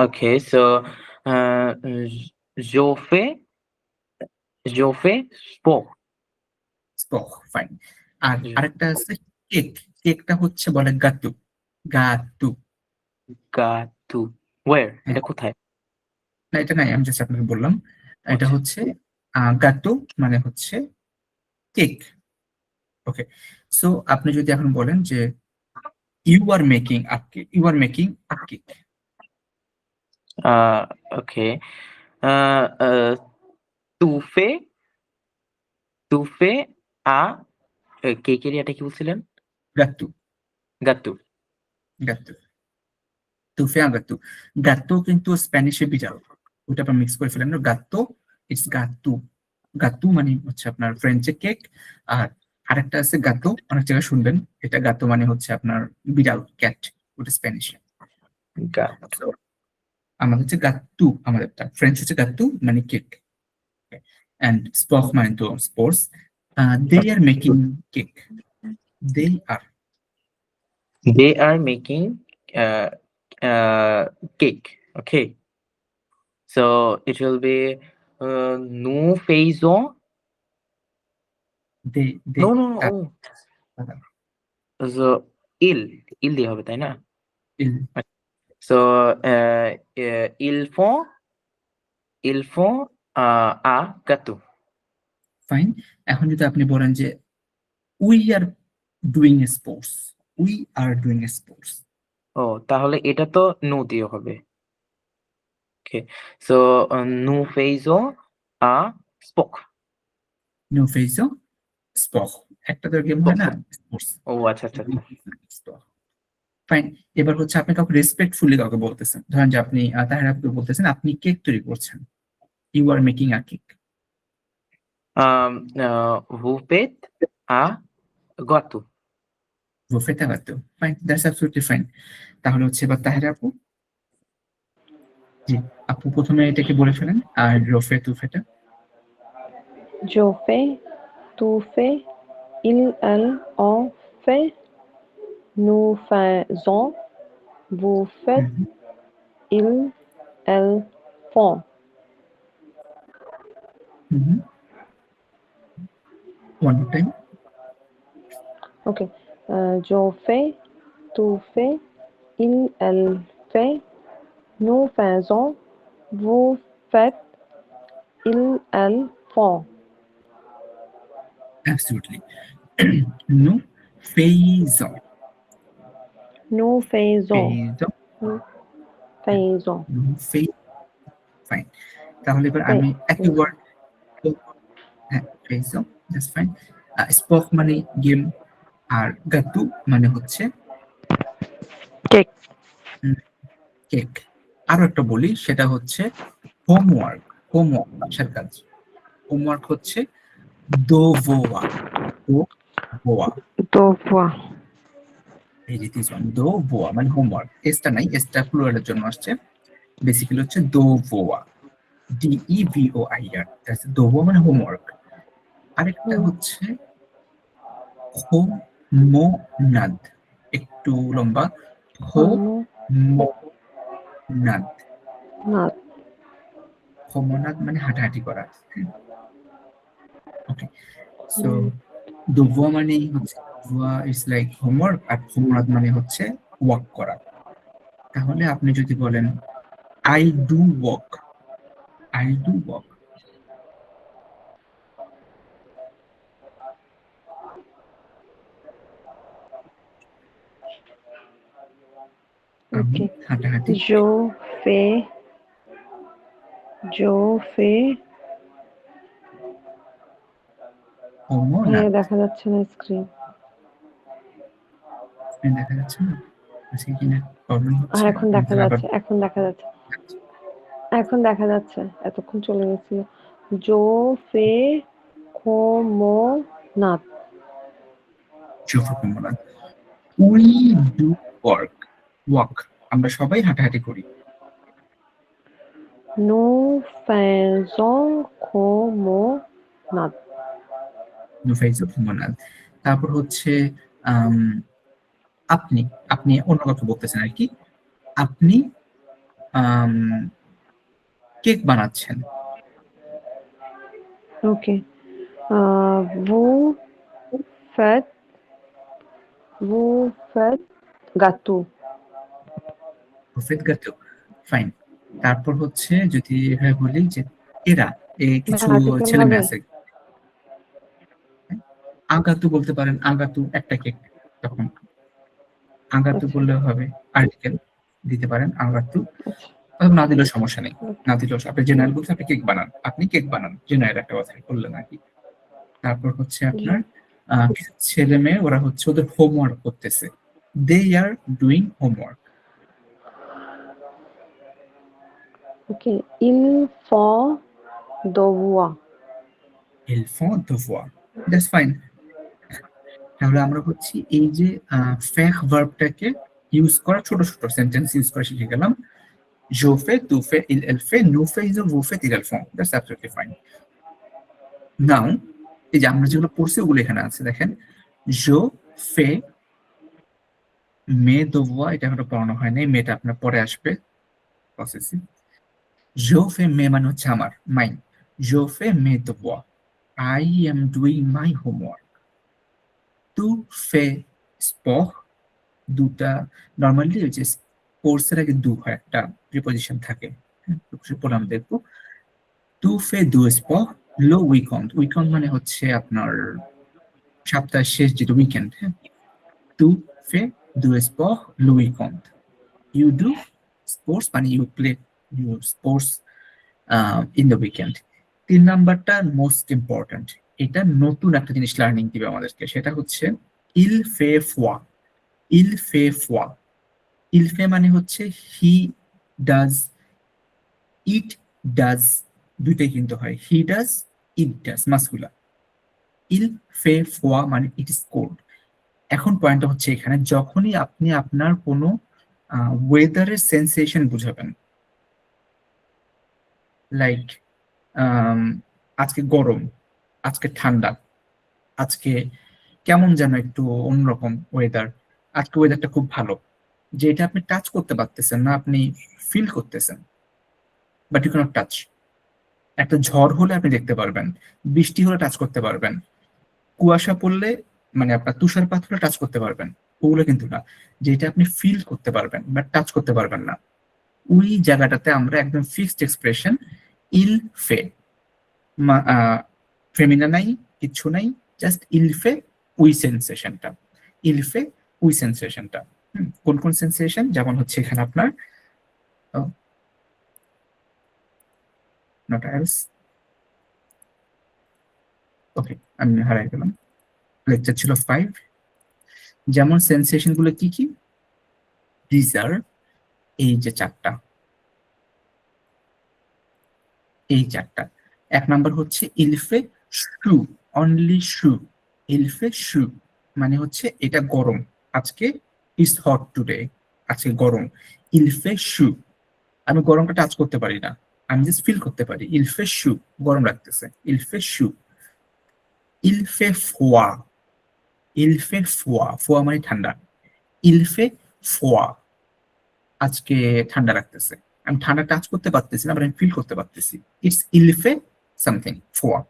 S3: Okay, so je fais sport.
S1: স্পোক, ফাইন। আর আরেকটা আছে কেক, কেকটা হচ্ছে বলে গাতু, গাতু।
S3: Gâteau. Where?
S1: হ্যাঁ,
S3: এটা কোথায়?
S1: না এটা নাই, আমি জাস্ট আপনাকে বললাম, এটা
S3: আচ্ছা।
S1: হচ্ছে গাতু মানে হচ্ছে কেক। ওকে, সো আপনি যদি এখন বলেন যে you are making a cake, you are making a cake.
S3: Okay. tu fais tu fais a কেকের এটা কি বলছিলেন?
S1: গাত্তু,
S3: গাত্তু।
S1: গাত্তু, তুফে গাত্তু। গাত্তো কিন্তু স্প্যানিশে বিড়াল, ওটা আপনার মিক্স করে ফেলেন না। গাত্তো, ইটস গাত্তু। গাত্তু মানে হচ্ছে আপনার ফ্রেঞ্চে কেক। আর আরেকটা আছে গাত্তো, অনেক জায়গায় শুনবেন এটা। গাত্তো মানে হচ্ছে আপনার বিড়াল, ক্যাট, ওটা স্প্যানিশে।
S3: গাত্তু।
S1: So, আমাদের হচ্ছে গাত্তু, আমাদেরটা ফ্রেঞ্চ হচ্ছে গাত্তু মানে কেক। And স্পক মানে তো sports. They are making cake. They are.
S3: They are making uh, cake. Okay. So it will be nous faisons.
S1: They
S3: No, no, no.
S1: তারা,
S3: Oh.
S1: তারা,
S3: So il দিয়ে হবে তাই না?
S1: il-
S3: So ils font a gâteau.
S1: Fine. এখন যদি আপনি বলেন যে we are doing sports, we are doing sports.
S3: ও তাহলে এটা তো nous দিয়ে হবে। Okay. So nous faisons a sport.
S1: নো ফেইসো স্পক, একটা তো গেম হয় না, স্পোর্টস।
S3: ও আচ্ছা আচ্ছা আচ্ছা।
S1: ফাইন। এবার হচ্ছে আপনি কাউকে রেসপেক্টফুলি কাউকে বলতেছেন, ধরেন যে আপনি তাহের আপনি বলতেছেন আপনি কেক তৈরি করছেন, you are making a cake.
S3: Vous faites a gâteau.
S1: রোফেটা গাতো, ফাইন, দ্যাটস অ্যাবসলিউটলি ফাইন। তাহলে হচ্ছে এবার তাহের আপু। জি, আপু প্রথমে এটাকে বলে ফেলেন, আর রোফে তুফেটা।
S2: Je fais, tu fais, elle, on fait, nous faisons, vous faites, ils, elles font.
S1: One more time.
S2: Ok. Je fais, tu fais, elle fait, nous faisons, vous faites, ils, elles font.
S1: Absolutely. নো ফেইজো,
S2: Nous faisons,
S1: ফেইজো,
S2: nous faisons.
S1: নো ফেই, fine. তাহলে এবার
S2: Fait,
S1: আমি একই word, হ্যাঁ ফেইজো, দ্যাটস ফাইন। স্পোক মানে গেম, আর গাতু মানে হচ্ছে
S2: cake.
S1: কেক। আরো একটা বলি, সেটা হচ্ছে হোমওয়ার্ক। হোমওয়ার্ক বাসার কাজ, হোমওয়ার্ক হচ্ছে দোভোয়া, দোভোয়া।
S2: Devoir.
S1: এই যে দিস ওয়ান, দোভোয়া মানে হোমওয়ার্ক। এসটা নাই, এসটা প্লুরালের জন্য আসছে। বেসিক্যালি হচ্ছে দোভোয়া, DEVOIR, দোভোয়া মানে হোমওয়ার্ক। আরেকটা হচ্ছে হোমোনাদ, একটু লম্বা, হোমোনাদ।
S2: Not.
S1: হোমোনাদ মানে হাঁটাহাঁটি করা। ওকে, সো দোভোয়া মানে হচ্ছে, দোভোয়া ইজ লাইক হোমওয়ার্ক, আর হোমোনাদ মানে হচ্ছে ওয়াক করা। তাহলে আপনি যদি বলেন I do walk, I do walk. আমি
S2: Ok.
S1: হাঁটাহাঁটি
S2: fais, je fais.
S1: হোমোনাদ।
S2: ভাইয়া দেখা যাচ্ছে না স্ক্রিন।
S1: দেখা যাচ্ছে না, আজকে কিনা প্রবলেম
S2: আর
S1: হচ্ছে।
S2: এখন
S1: আমি
S2: দেখা
S1: তাহলে আবার
S2: যাচ্ছে, এখন দেখা যাচ্ছে, এখন দেখা যাচ্ছে, এতক্ষণ চলে গেছিল। জো ফে খোমো নাথ।
S1: শুভ হোমোনাদ। উই ডু ওয়ার্ক, ওয়াক, আমরা সবাই হাঁটাহাঁটি করি।
S2: নো ফ্যাজন খোমো নাথ।
S1: নুফাইজুর হোমোনাদ। তারপর হচ্ছে আম, আপনি, আপনি অন্য কথা বলতেছেন আর কি। আপনি কেক বানাচ্ছেন।
S2: ওকে। ভু ফ্যাট, ভু ফ্যাট গাতু।
S1: বুফেট গাতো, ফাইন। তারপর হচ্ছে যদি এভাবে বলি যে এরা, কিছু
S2: ভার্টিক্যাল
S1: ছেলে
S2: হবে।
S1: মেয়ে আছে, আগাতু বলতে পারেন, আগাতু একটা কেক, তখন আগাতু
S2: আচ্ছা
S1: বললেও হবে, আর্টিকেল দিতে পারেন আগাতু,
S2: আচ্ছা
S1: অথবা না দিলেও সমস্যা নেই।
S2: ওকে
S1: না দিলেও আপনি জেনারেল বলতে আপনি কেক বানান, আপনি কেক বানান, জেনারেল একটা কথা বললেন আর কি। তারপর হচ্ছে
S2: জি
S1: আপনার কিছু ছেলে মেয়ে ওরা হচ্ছে ওদের হোমওয়ার্ক করতেছে, they are doing homework.
S2: Okay ils font devoir
S1: ইল ফন দেভোয়ার, দ্যাটস ফাইন। তাহলে আমরা হচ্ছে এই যে ফ্যাক ভার্বটাকে ইউজ করা, ছোট ছোট সেন্টেন্স ইউজ করা শিখে গেলাম। Je fais, tu fais, il, elle fait, nous faisons, vous faites, ils, elles font. That's absolutely fine. Now, এই যে আমরা যেগুলো পড়ছি ওগুলো এখানে আছে দেখেন। Je fais mes devoirs, এটা এখনো পড়ানো হয় নাই, মেয়েটা আপনার পরে আসবে প্রসেসে। Je fais mes মানে হচ্ছে আমার, মাই। Je fais mes devoirs. I am doing my homework. Tu fais sport. দুটা নরমালি ওই যে স্পোর্টস এর আগে দু হয় একটা প্রিপজিশন থাকে, পরে আমরা দেখবো। Tu fais du sport le weekend. Weekend মানে হচ্ছে আপনার সপ্তাহের শেষ যেটা উইকেন্ড, হ্যাঁ। Tu fais du sport le weekend. You do sports মানে you play your sports in the weekend. 3 নাম্বারটা মোস্ট ইম্পর্টেন্ট, এটা নতুন একটা জিনিস লার্নিং দিবে আমাদেরকে, সেটা হচ্ছে il fait froid. Il fait froid. Il fait মানে হচ্ছে he does, it does, দুইটাই কিন্তু হয়, he does, it does, muscular. Il fait froid মানে it is cold। এখন পয়েন্টটা হচ্ছে এখানে, যখনই আপনি আপনার কোনো ওয়েদারের সেন্সেশন বুঝাবেন, লাইক আজকে গরম, আজকে ঠান্ডা, আজকে কেমন যেন একটু অন্যরকম ওয়েদার, আজকে ওয়েদারটা খুব ভালো, যেটা আপনি টাচ করতে পারতেছেন না, আপনি ফিল করতেছেন, বাট ইউ ক্যানট টাচ। একটা ঝড় হলে আপনি দেখতে পারবেন, বৃষ্টি হলে টাচ করতে পারবেন, কুয়াশা পড়লে মানে আপনার তুষারপাত হলে টাচ করতে পারবেন, ওগুলো কিন্তু না, যেটা আপনি ফিল করতে পারবেন বাট টাচ করতে পারবেন না, ওই জায়গাটাতে আমরা একদম ফিক্সড এক্সপ্রেশন ইল ফে, ফেমিনা নাই, কিচ্ছু নাই, জাস্ট ইলফে উই সেন্সেশনটা, ইলফে উই সেন্সেশনটা। কোন কোন সেন্সেশন, যেমন হচ্ছে এখানে আপনার নট এলস, ওকে আমি হারাই গেলাম, লেকচার ছিল 5। যেমন সেন্সেশন গুলো কি কি, দিজ আর, এই যে চারটা, এই চারটা। 1 নাম্বার হচ্ছে ইলফে শু, অনলি শু, ইলফে শু মানে হচ্ছে এটা গরম, আজকে ইজ হট টুডে, আজকে গরম। ইলফে শু, আমি গরমটা টাচ করতে পারি না, আমি জাস্ট ফিল করতে পারি, ইলফে শু গরম লাগতেছে, ইলফে শু। ইলফে ফোয়া, ইলফে ফোয়া, ফোয়া মানে ঠান্ডা, ইলফে ফোয়া আজকে ঠান্ডা লাগতেছে, আমি ঠান্ডা টাচ করতে পারতেছি না, আমি ফিল করতে পারতেছি, ইটস ইলফে সামথিং ফোয়া।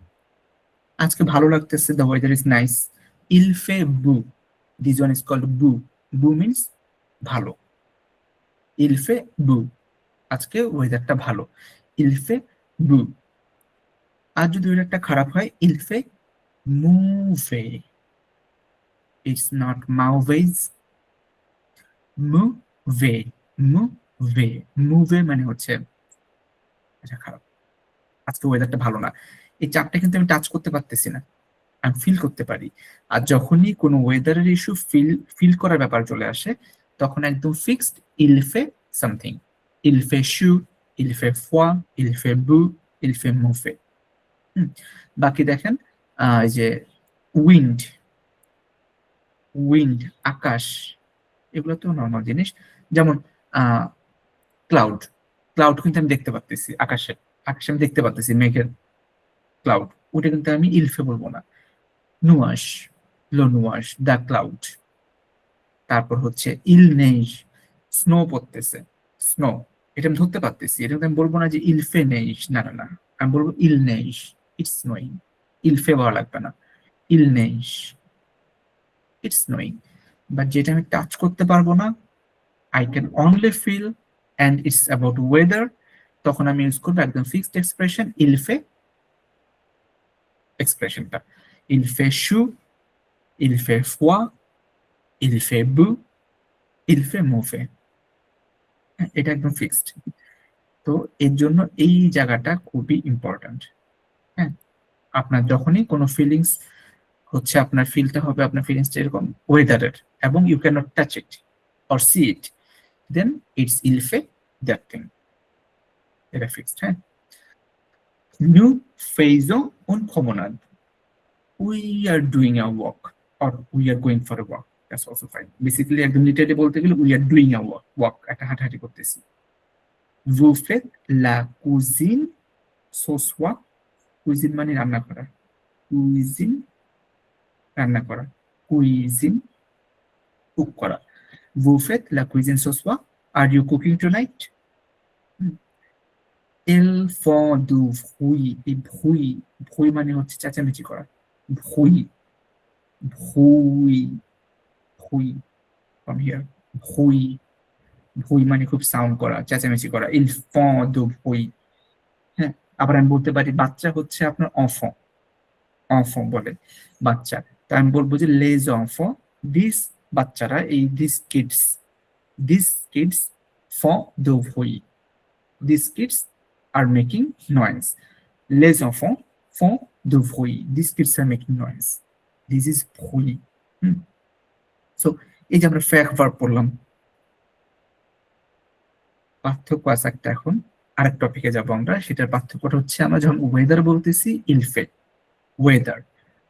S1: আজকে ভালো লাগতেছে, দ্য ওয়েদার ইজ নাইস, ইলফে বু, দিস ওয়ান ইজ কল্ড বু, বু মিনস ভালো, ইলফে বু আজকে ওয়েদারটা ভালো, ইলফে বু। আর যদি ওয়েদারটা খারাপ হয়, ইলফে মুভে, ইটস নট মাউভেজ, মুভে, মুভে, মুভে মানে হচ্ছে আচ্ছা খারাপ, আজকে ওয়েদারটা ভালো না। এই চারটা কিন্তু আমি টাচ করতে পারতেছি না, আমি ফিল করতে পারি। আর যখনই কোনো ওয়েদারের ইস্যু ফিল করার ব্যাপার চলে আসে, তখন একদম ফিক্সড ইলফে সামথিং, ইলফে শু, ইলফে ফোয়া, ইলফে বু, ইলফে মুফে। বাকি দেখেন এই যে উইন্ড, উইন্ড আকাশ, এগুলো তো নর্মাল জিনিস। যেমন ক্লাউড, ক্লাউড কিন্তু আমি দেখতে পাচ্ছি, আকাশে, আকাশে আমি দেখতে পাচ্ছি মেঘের ক্লাউড, ওটা কিন্তু আমি ইলফে বলবো না, নুয়াশ, লো নুয়াশ, দ্য ক্লাউড। তারপর হচ্ছে ইল নেই, স্নো পড়তেছে, স্নো, এটা আমি ধরতে পারতেছি, এটা আমি বলবো না যে ইলফে নেই, না না না, আমি বলবো ইল নেই, ইটস স্নোয়িং, ইলফে বলা লাগবে না, ইল নেই, ইটস স্নোয়িং। বাট যেটা আমি টাচ করতে পারবো না, I can only feel and it's about weather, তখন আমি ইউজ করবো একদম ফিক্সড এক্সপ্রেশন ইলফে এক্সপ্রেশনটা, ইলফে শু, il fait froid, il fait beau, il fait mauvais। এটা একদম ফিক্সড। তো এর জন্য এই জায়গাটা খুবই ইম্পর্ট্যান্ট। হ্যাঁ, আপনার যখনই কোনো ফিলিংস হচ্ছে, আপনার ফিলতে হবে আপনার ফিলিংসটা এরকম ওয়েদারের, এবং you can not touch it or see it, then it's ইল ফে দ্যাট থিং। এটা ফিক্সড। হ্যাঁ, নিউ ফেইজো অন প্রমেনাড, we are doing a walk or we are going for a walk, that's also fine. Basically একদম লিটারেলি বলতে গেলে we are doing a walk, একটা হাঁটাহাঁটি করতেছি। vous faites la cuisine ce soir, কুইজিন মানে রান্না করা, কুইজিন রান্না করা, কুইজিন কুক করা। vous faites la cuisine ce soir, are you cooking tonight? ils font du bruit, এই bruit, bruit মানে হচ্ছে চেঁচামেচি করা, bruit, bruit, bruit from here, bruit, bruit মানে খুব সাউন্ড করা, চেঁচামেচি করা। ils font du bruit। হ্যাঁ, আবার আমি বলতে পারি বাচ্চা হচ্ছে আপনার enfant, enfant বলে বাচ্চা, তা আমি বলবো যে les enfants, দিস বাচ্চারা, এই these kids font du bruit, these kids are making noise, les enfants font du bruit, these kids are making noise, this is bruit। So এই যে আমরা ফ্যাক্ট ভার্ব পড়লাম, পার্থক্য আছে একটা। এখন আরেক টপিকে যাব আমরা, সেটার পার্থক্যটা হচ্ছে আমরা যখন ওয়েদার বলতেছি ইলফে, ওয়েদার,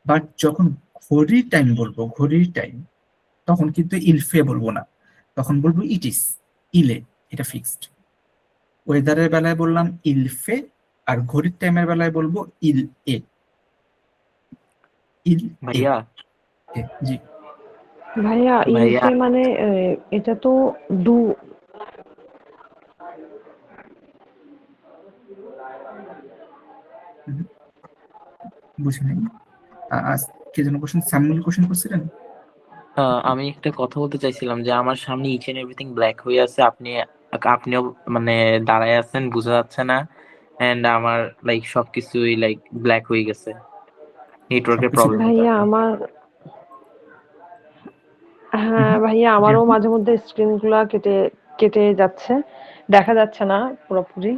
S1: বাট যখন ঘড়ির টাইম বলবো, ঘড়ির টাইম, তখন কিন্তু ইলফে বলবো না, তখন বলবো ইট ইস, ইলে, এটা ফিক্সড। ওয়েদারের বেলায় বললাম ইলফে, আর ঘড়ির টাইমের বেলায় বলবো ইল এ, ইল
S3: ভাইয়া
S1: এ। জি
S2: ভাইয়া
S3: ভাইয়া
S2: ইলফে মানে এটা তো ডু।
S1: বুঝি নাই। কে যেন কোশ্চেন, সামুল কোশ্চেন করছিলেন?
S3: আমি একটা কথা বলতে চাইছিলাম যে আমার সামনে ইচ এন্ড এভরিথিং ব্ল্যাক হয়ে আছে, আপনিও মানে দাঁড়ায় আছেন, বোঝা যাচ্ছে না, এন্ড আমার লাইক সবকিছুই লাইক ব্ল্যাক হয়ে গেছে, নেটওয়ার্কের
S1: সবকিছু
S3: প্রবলেম হতে
S2: ভাইয়া
S3: পারে।
S2: আমার, হ্যাঁ ভাইয়া আমারও মাঝে মধ্যে স্ক্রিন গুলা কেটে কেটে যাচ্ছে, দেখা যাচ্ছে না পুরোপুরি।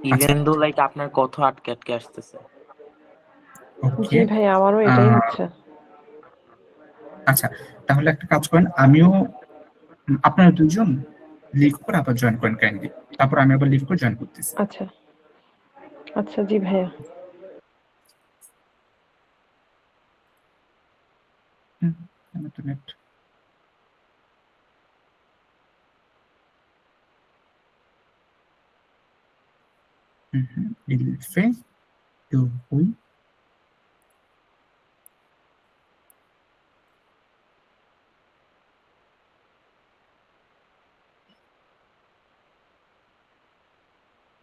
S1: আচ্ছা,
S3: ইভেন দো লাইক আপনার কথা আটকে আটকে আসতেছে।
S1: ওকে।
S2: জি ভাইয়া আমারও এটাই হচ্ছে।
S1: আচ্ছা, তাহলে একটা কাজ করেন, আমিও আপনারা দুজন লিভ করে আবার জয়েন করেন কাইন্ডলি, তারপর আমি আবার লিভ করে জয়েন করতেছি।
S2: আচ্ছা আচ্ছা জি ভাইয়া।
S1: আমার তো net, il fait du bruit,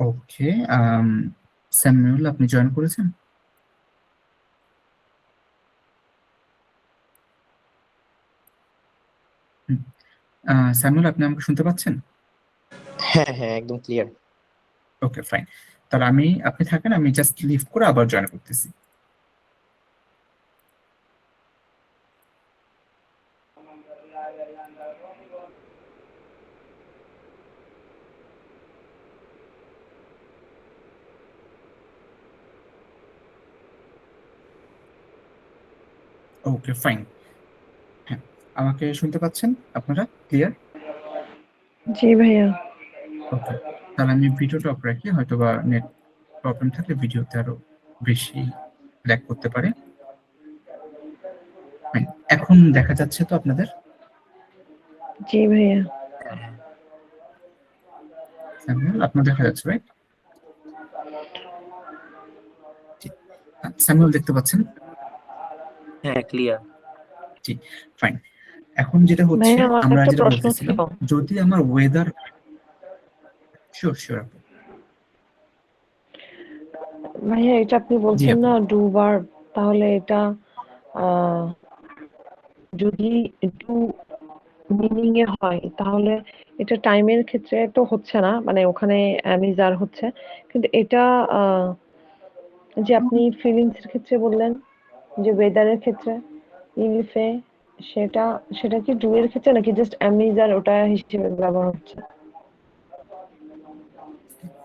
S1: ওকে। স্যামুয়েল আপনি জয়েন করেছেন? স্যামুয়েল আপনি আমাকে শুনতে পাচ্ছেন?
S3: হ্যাঁ হ্যাঁ, একদম ক্লিয়ার।
S1: ওকে ফাইন, তাহলে আপনি থাকেন, আমি জাস্ট লিভ করে আবার জয়েন করতেছি। Okay fine. হ্যাঁ, আমাকে শুনতে পাচ্ছেন আপনারা ক্লিয়ার?
S2: জি ভাইয়া।
S1: ওকে, তাহলে আমি ভিডিওটা অফ রাখি, হয়তো বা নেট প্রবলেম থাকলে ভিডিওতে আরো বেশি ল্যাগ করতে পারে। Fine, এখন দেখা যাচ্ছে তো আপনাদের?
S2: জি ভাইয়া।
S1: স্যামুয়েল আপনার দেখা যাচ্ছে রাইট? স্যামুয়েল দেখতে পাচ্ছেন?
S3: হ্যাঁ ক্লিয়ার।
S1: জি ফাইন। এখন যেটা হচ্ছে
S2: ভাইয়া আমার
S1: আমরা
S2: একটা
S1: যেটা
S2: প্রশ্ন
S1: বলতেছিলাম,
S2: ছিল।
S1: যদি আমার ওয়েদার, শিওর শিওর আপু।
S2: ভাইয়া এটা আপনি
S1: জি
S2: বলছেন
S1: আপু।
S2: না ডু ভার্ব, তাহলে এটা আহ, যদি ডু মিনিং এ হয় তাহলে এটা টাইমের ক্ষেত্রে তো হচ্ছে না, মানে ওখানে অ্যামিজার হচ্ছে, কিন্তু এটা যে আপনি ফিলিংস এর ক্ষেত্রে বললেন যে ওয়েদারের ক্ষেত্রে ইলফে, সেটা সেটা কি ডু এর ক্ষেত্রে নাকি জাস্ট অ্যামিজার ওটা হিসেবে ব্যবহার হচ্ছে?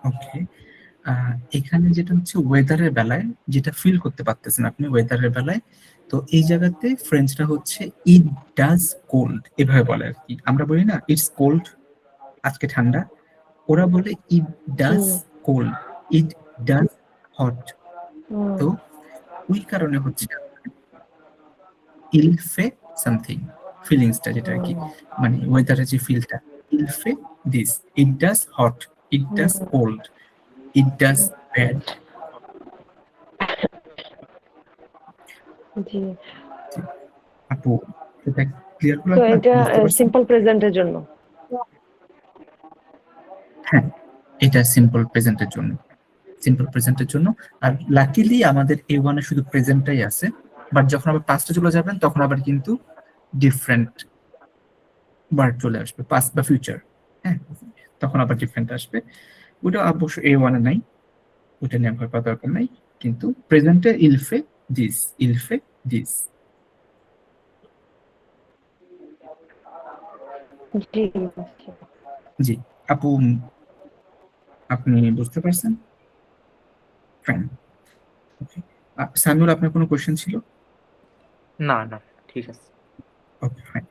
S1: ওকে, এখানে যেটা হচ্ছে ওয়েদারের বেলায় যেটা ফিল করতে পারতেছেন আপনি ওয়েদারের বেলায়, তো এই জায়গাতে ফ্রেঞ্চটা হচ্ছে ইট ডাজ কোল্ড, এভাবে বলে আর কি। আমরা বলি না ইটস কোল্ড, আজকে ঠান্ডা, ওরা বলে ইট
S2: জি।
S1: Does cold, it does hot.
S2: Hmm,
S1: তো ওই কারণে হচ্ছে ইলফে সামথিং, ফিলিংসটা যেটা আর কি,
S2: হুম,
S1: মানে ওয়েদারের যে ফিলটা, ইলফে this, it does hot, it does
S2: hmm,
S1: cold, it does bad.
S2: জি।
S1: আপু, এটা ক্লিয়ার হলো?
S2: তো
S1: আপনার
S2: এটা
S1: বুঝতে পারছেন?
S2: সিম্পল প্রেজেন্টের জন্য।
S1: হ্যাঁ, এটা সিম্পল প্রেজেন্টের জন্য, সিম্পল প্রেজেন্টের জন্য। আর লাকিলি আমাদের এ ওয়ানে শুধু প্রেজেন্টটাই আছে, বাট যখন আবার পাস্টে চলে যাবেন তখন আবার কিন্তু ডিফারেন্ট ওয়ার্ড চলে আসবে, পাস্ট বা ফিউচার। হ্যাঁ, তখন আবার ডিফারেন্ট আসবে। ওটা অবশ্য এ ওয়ানে নাই, ওটা নিয়ে ভয় পাওয়ার দরকার নাই। কিন্তু প্রেজেন্টে ইলফে দিস, ইলফে দিস।
S2: জি,
S1: জি আপু, আপনি বুঝতে পারছেন? ফাইন। ওকে, সামিউল, আপনার কোনো কোয়েশ্চেন ছিল?
S3: না না, ঠিক আছে।
S1: ওকে ফাইন,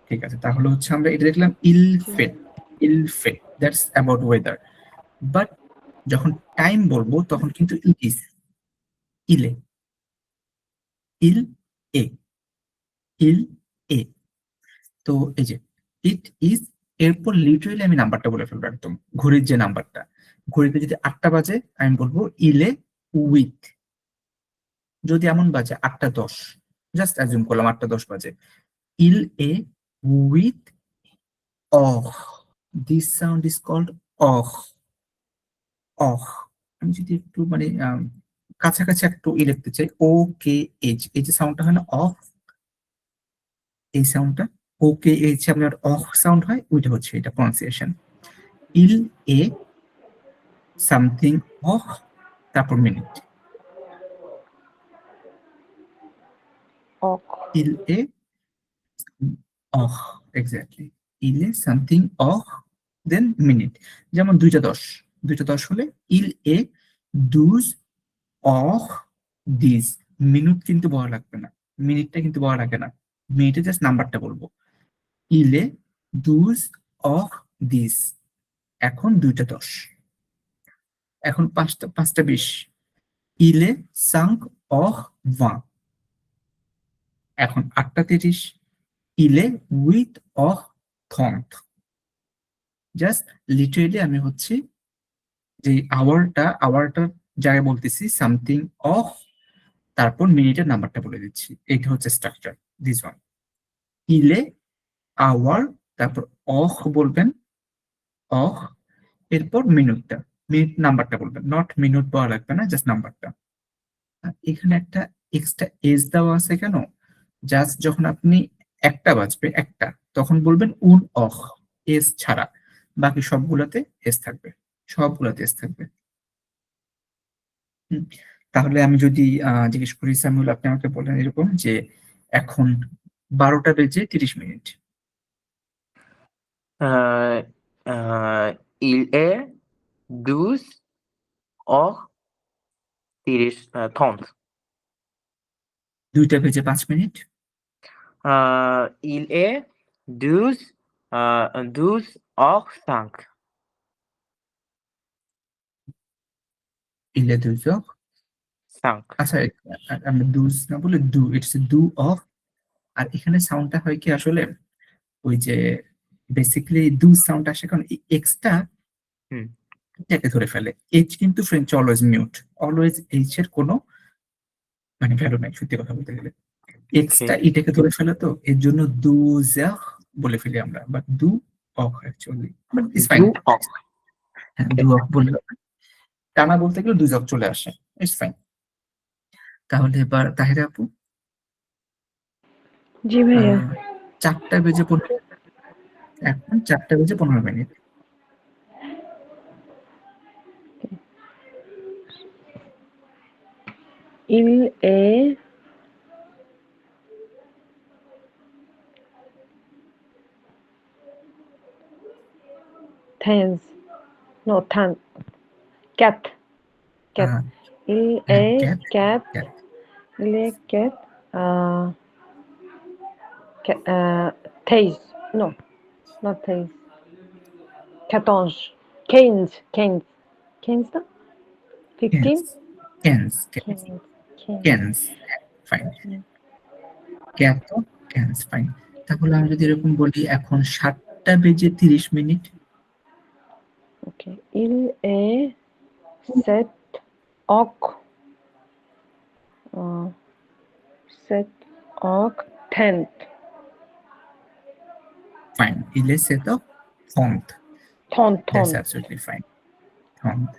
S1: ঠিক আছে। তাহলে হচ্ছে আমরা এটা দেখলাম ইলফে, ইলফে দ্যাটস অ্যাবাউট ওয়েদার। বাট যখন টাইম বলবো তখন কিন্তু ইট ইজ, ইলে, ইল এ, ইল এ। তো এই যে ইট ইজ, এরপর লিটারেলি আমি নাম্বারটা বলে ফেলবো একদম, ঘড়ির যে নাম্বারটা। ঘড়িতে যদি 8টা বাজে আমি বলবো ইলে উইথ। যদি এমন বাজে 8টা 10, জাস্ট অ্যাজিউম করলাম 8টা 10 বাজে, ইল এ with uh, this sound is called uh, uh. আমি যদি একটু মানে কাছাকাছি একটু লিখতে চাই, ও কে এইচ, এই যে সাউন্ডটা হয় না অফ, এই সাউন্ডটা ও কে এইচ আপনার অফ সাউন্ড হয়, ওইটা হচ্ছে এটা প্রনাউন্সিয়েশন। ইল এ সামথিং অফ, তারপর মিনিট,
S2: অক।
S1: ইল এ অহ, এক্স্যাক্টলি, ইল এ সামথিং অফ, দেন মিনিট। যেমন 2টা 10, 2টা 10 হলে ইল এ ডুজ অফ দিস। মিনিট কিন্তু বলা লাগবে না, মিনিটটা কিন্তু বলা লাগে না, মিনিটে জাস্ট নাম্বারটা বলবো, ইলে দুজ অফ দিস। এখন 2টা 10, এখন 5টা 20, ইলে সাংক অফ ওয়ান। এখন 8টা 30, ইলে উইথ অফ থন্ট। জাস্ট লিটারেলি আমি হচ্ছে যে আওয়ারটার জায়গায় বলতেছি সামথিং অফ, তারপর মিনিটের নাম্বারটা বলে দিচ্ছি। এইটা হচ্ছে স্ট্রাকচার, দিস ওয়ান। ইলে আওয়ার, তারপর অফ বলবেন, অফ, এরপর মিনিটটা, মিনিট নাম্বারটা বলবেন, নট মিনিট পাওয়া লাগবে না, জাস্ট নাম্বারটা। আর এখানে একটা এক্সট্রা এজ দেওয়া আছে কেন? জাস্ট যখন আপনি 1টা বাজবে, একটা, তখন বলবেন উন অফ, এস ছাড়া, বাকি সবগুলাতে এস থাকবে, সবগুলাতে এস থাকবে। হুম, তাহলে আমি যদি জিজ্ঞেস করি সামিউল, আপনি আমাকে বলেন এরকম যে এখন 12টা বেজে 30 minute.
S3: Euh, il est 12h30.
S1: 2টা বেজে 5 মিনিট।
S3: Il est 12h05.
S1: ইলে দুজ অফ,
S3: 5.
S1: আচ্ছা, আমরা দুজ না বলে ডু, ইটস ডু অফ। আর এখানে সাউন্ডটা হয় কি আসলে, ওই যে বেসিক্যালি ডু সাউন্ড আসে কারণ এক্সটা
S3: হুম,
S1: এটাকে ধরে ফেলে। এইচ কিন্তু French always mute, always H এর কোনো মানে ভ্যালু নাই সত্যি কথা বলতে গেলে।
S3: ওকে।
S1: এক্সটা ইটাকে ধরে ফেলে, তো এর জন্য দু বলে ফেলি আমরা, বাট দু of actually, but it's fine.
S3: Do of.
S1: হ্যাঁ,
S3: ওকে।
S1: দু অফ বললে টানা বলতে গেলে দুই অফ চলে আসে, ইটস ফাইন। তাহলে এবার তাহিরা আপু,
S2: জি ভাইয়া।
S1: 4টা বেজে 15, এখন 4টা বেজে 15 minute.
S2: Il est Tens. No, cat. Cat.
S1: আহ,
S2: Il
S1: হ্যাঁ,
S2: est
S1: cat
S2: cat.
S1: Cat
S2: Il est cat. Teis. No, not Teis. Catange. Keynes. Keynes. Keynes না?
S1: Cannes
S2: 15?
S1: Cannes
S2: Keynes. Keynes.
S1: Cannes fine, cat Cannes fine. তাহলে আমি যদি এরকম বলি এখন 7:30
S2: Ok. Il est 7 oc. 7 oc. 10th.
S1: Fine, ইলে সে তো font,
S2: Thon.
S1: That's
S2: Thon.
S1: Absolutely fine. Font,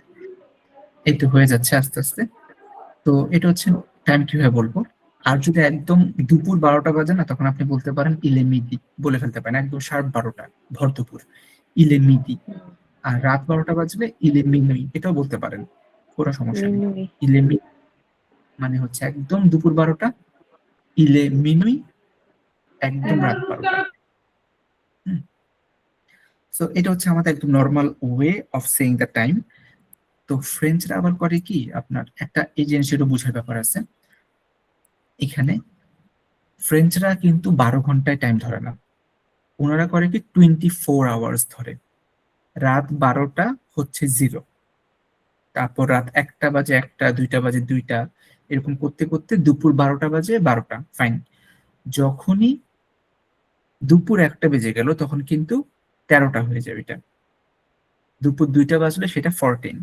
S1: এই তো হয়ে যাচ্ছে আস্তে আস্তে। তো এটা হচ্ছে টাইম কিভাবে বলবো। আর যদি একদম দুপুর 12টা বাজে না, তখন আপনি বলতে পারেন ইলে মিদি বলে ফেলতে পারেন, একদম শার্প 12টা, ভর দুপুর, ইলে মিদি। আর রাত 12টা বাজলে ইলে মিনুই, এটাও বলতে পারেন, কোনো সমস্যা নেই।
S2: Minuit.
S1: ইলে মি মানে হচ্ছে একদম দুপুর 12টা, ইলে মিনুই একদম রাত 12টা। সো এটা হচ্ছে আমাদের একদম normal way of saying the time. তো ফ্রেঞ্চরা আবার করে কি, আপনার একটা এই জিনিসেরও বোঝার ব্যাপার আছে এখানে। ফ্রেঞ্চরা কিন্তু 12 ঘন্টায় টাইম ধরে না, ওনারা করে কি 24 আওয়ার্স ধরে। রাত 12টা হচ্ছে 0, তারপর রাত 1টা বাজে 1টা, 2টা বাজে 2টা, এরকম করতে করতে দুপুর 12টা বাজে 12টা, ফাইন। যখনই দুপুর 1টা বেজে গেল তখন কিন্তু 13টা হয়ে যাবে এটা। দুপুর 2টা বাজলে সেটা 14,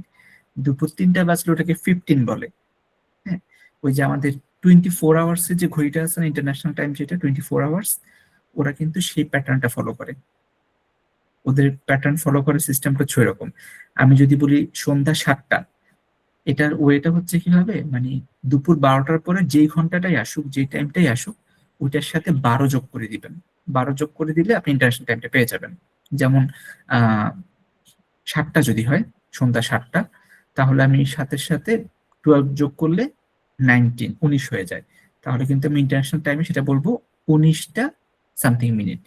S1: দুপুর 3টা বাজলে ওটাকে 15 বলে। হ্যাঁ, ওই যে আমাদের 24 আওয়ার্স এর যে ঘড়িটা আছে না, ইন্টারন্যাশনাল টাইম, যেটা 24 আওয়ার্স, ওরা কিন্তু সেই প্যাটার্নটা ফলো করে। ওদের প্যাটার্ন ফলো করে, সিস্টেমটা হচ্ছে এরকম। আমি যদি বলি সন্ধ্যা 7টা, এটার ওয়েটা হচ্ছে কিভাবে, মানে দুপুর 12টার পরে যেই ঘন্টাটাই আসুক, যেই টাইমটাই আসুক, ওইটার সাথে 12 যোগ করে দিবেন। 12 যোগ করে দিলে আপনি ইন্টারন্যাশনাল টাইমটা পেয়ে যাবেন। যেমন 7টা যদি হয়, সন্ধ্যা 7টা, তাহলে আমি সাথে সাথে 12 যোগ করলে 19 হয়ে যায়। তাহলে কিন্তু আমি ইন্টারন্যাশনাল টাইমে সেটা বলবো 19টা সামথিং মিনিট।